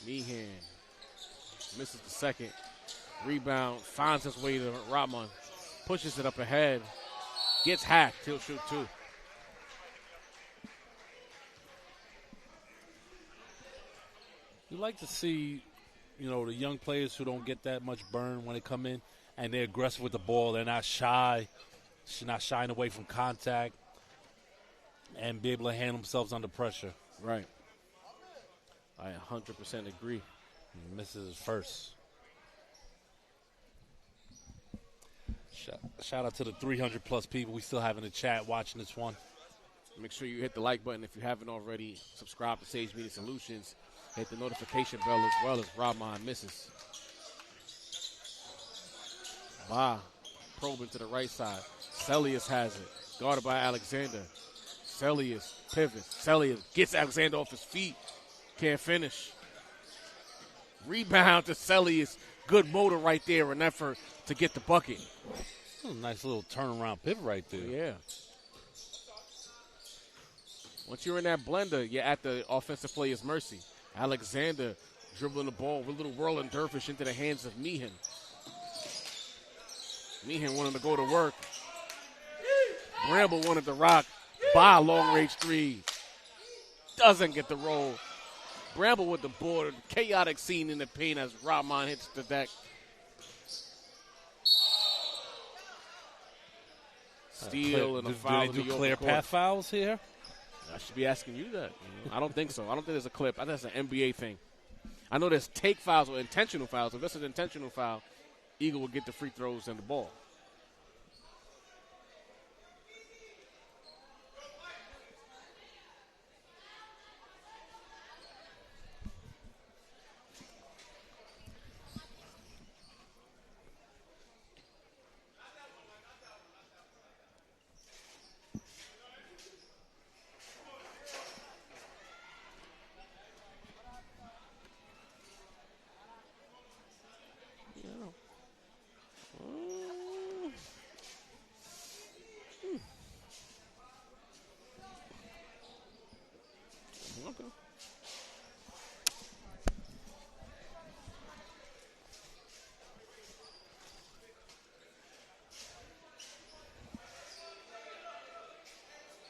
Meehan misses the second. Rebound, finds his way to Rahman. Pushes it up ahead. Gets hacked. He'll shoot two. You like to see, the young players who don't get that much burn when they come in, and they're aggressive with the ball. They're not shy. They're not shying away from contact, and be able to handle themselves under pressure. Right. I 100% agree. He misses his first. Shout out to the 300-plus people we still have in the chat watching this one. Make sure you hit the like button if you haven't already. Subscribe to Sage Media Solutions. Hit the notification bell as well as Rahman misses. Ba probing to the right side. Celius has it. Guarded by Alexander. Celius pivots. Celius gets Alexander off his feet. Can't finish. Rebound to Celius. Good motor right there, an effort to get the bucket. A nice little turnaround pivot right there. Yeah. Once you're in that blender, you're at the offensive player's mercy. Alexander dribbling the ball with a little whirling dervish into the hands of Meehan. Meehan wanted to go to work. Bramble wanted to rock. Ba long-range three. Doesn't get the roll. Bramble with the board. Chaotic scene in the paint as Rahman hits the deck. Steal and a foul. Do they do clear path fouls here? I should be asking you that. I don't think so. I don't think there's a clip. I think that's an NBA thing. I know there's take fouls or intentional fouls. If this is an intentional foul, Eagle will get the free throws and the ball.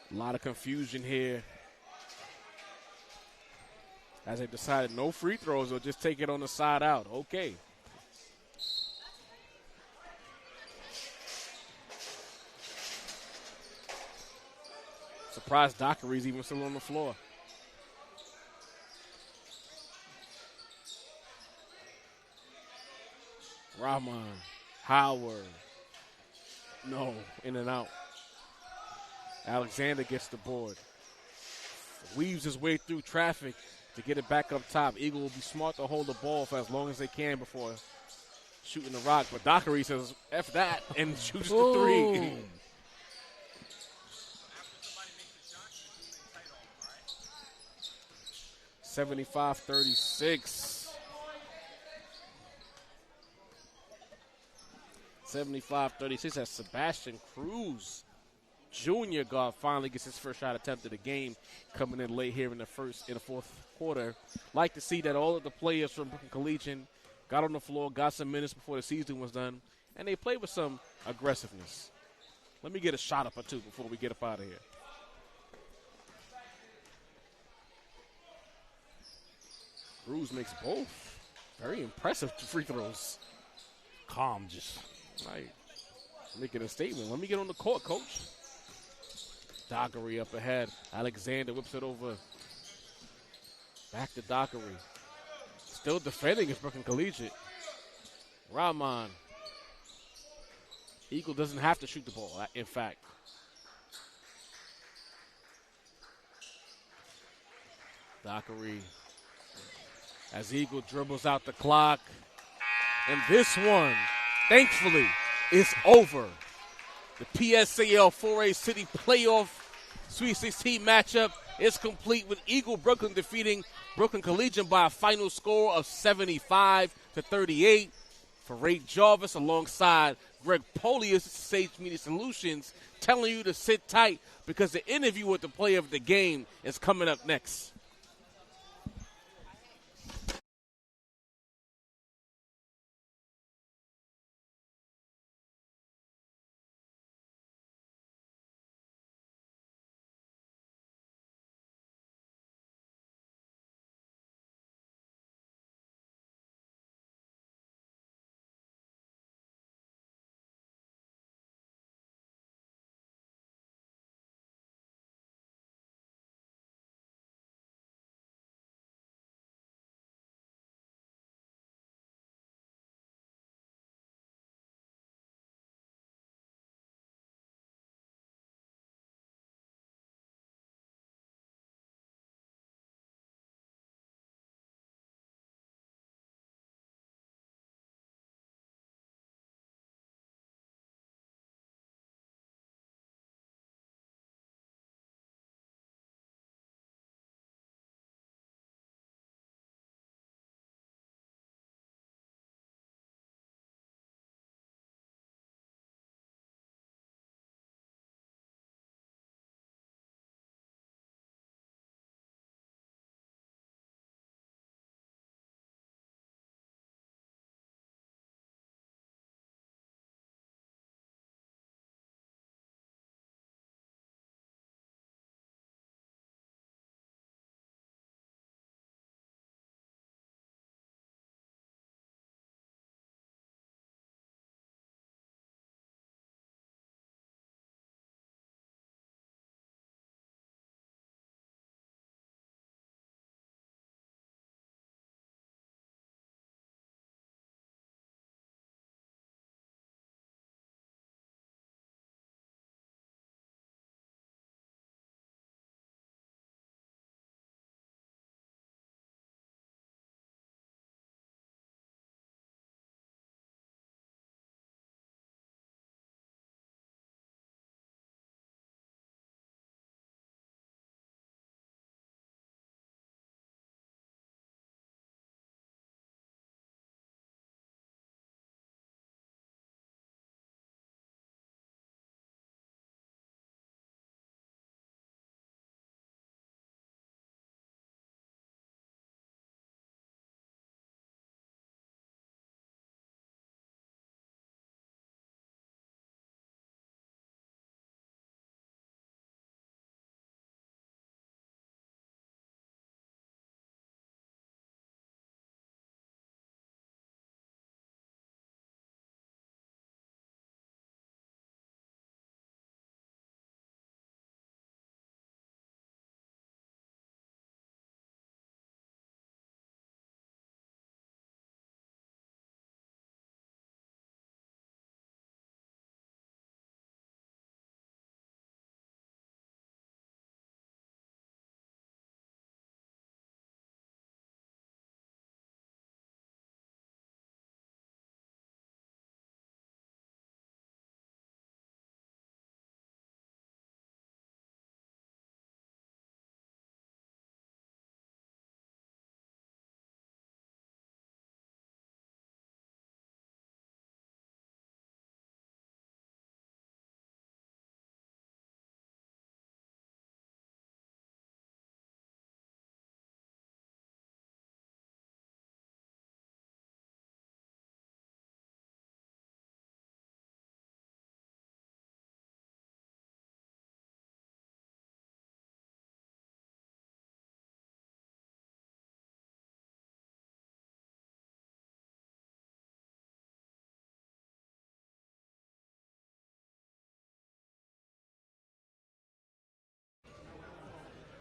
A lot of confusion here. As they decided no free throws, they'll just take it on the side out. Okay. Surprised Dockery's even still on the floor. Rahman, Howard. No, in and out. Alexander gets the board. Weaves his way through traffic to get it back up top. Eagle will be smart to hold the ball for as long as they can before shooting the rock. But Dockery says, F that, and shoots the three. 75-36. 75-36 as Sebastian Cruz, junior guard, finally gets his first shot attempt of the game, coming in late here in the fourth quarter. Like to see that all of the players from Brooklyn Collegiate got on the floor, got some minutes before the season was done, and they played with some aggressiveness. Let me get a shot up or two before we get up out of here. Cruz makes both. Very impressive free throws. Calm, just like making a statement. Let me get on the court, coach. Dockery up ahead. Alexander whips it over. Back to Dockery. Still defending his Brooklyn Collegiate. Rahman. Eagle doesn't have to shoot the ball, in fact. Dockery. As Eagle dribbles out the clock. And this one, thankfully, is over. The PSAL 4A City Playoff Sweet 16 matchup is complete with Eagle Brooklyn defeating Brooklyn Collegiate by a final score of 75-38. For Ray Jarvis alongside Greg Polius, Sage Media Solutions, telling you to sit tight because the interview with the player of the game is coming up next.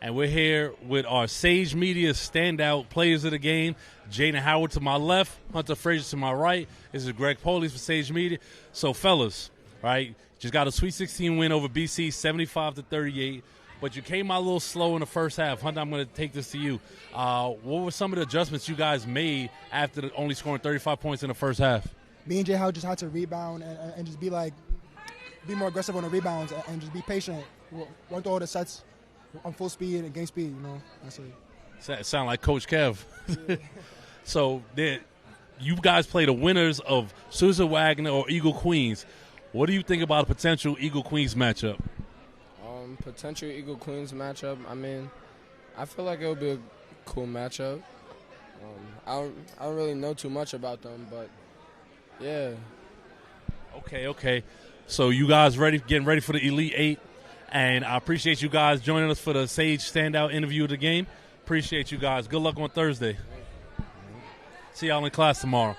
And we're here with our Sage Media standout players of the game. Jaden Howard to my left, Hunter Frazier to my right. This is Greg Polies for Sage Media. So, fellas, right, just got a Sweet 16 win over BC, 75-38. But you came out a little slow in the first half. Hunter, I'm going to take this to you. What were some of the adjustments you guys made after only scoring 35 points in the first half? Me and Jay Howard just had to rebound and just be more aggressive on the rebounds and just be patient. Run through all the sets on full speed and game speed, That's it. Sound like Coach Kev. So, you guys play the winners of Susan Wagner or Eagle Queens. What do you think about a potential Eagle Queens matchup? Potential Eagle Queens matchup. I mean, I feel like it would be a cool matchup. I don't really know too much about them, but yeah. Okay. So you guys getting ready for the Elite Eight, and I appreciate you guys joining us for the Sage Standout interview of the game. Appreciate you guys. Good luck on Thursday. See y'all in class tomorrow.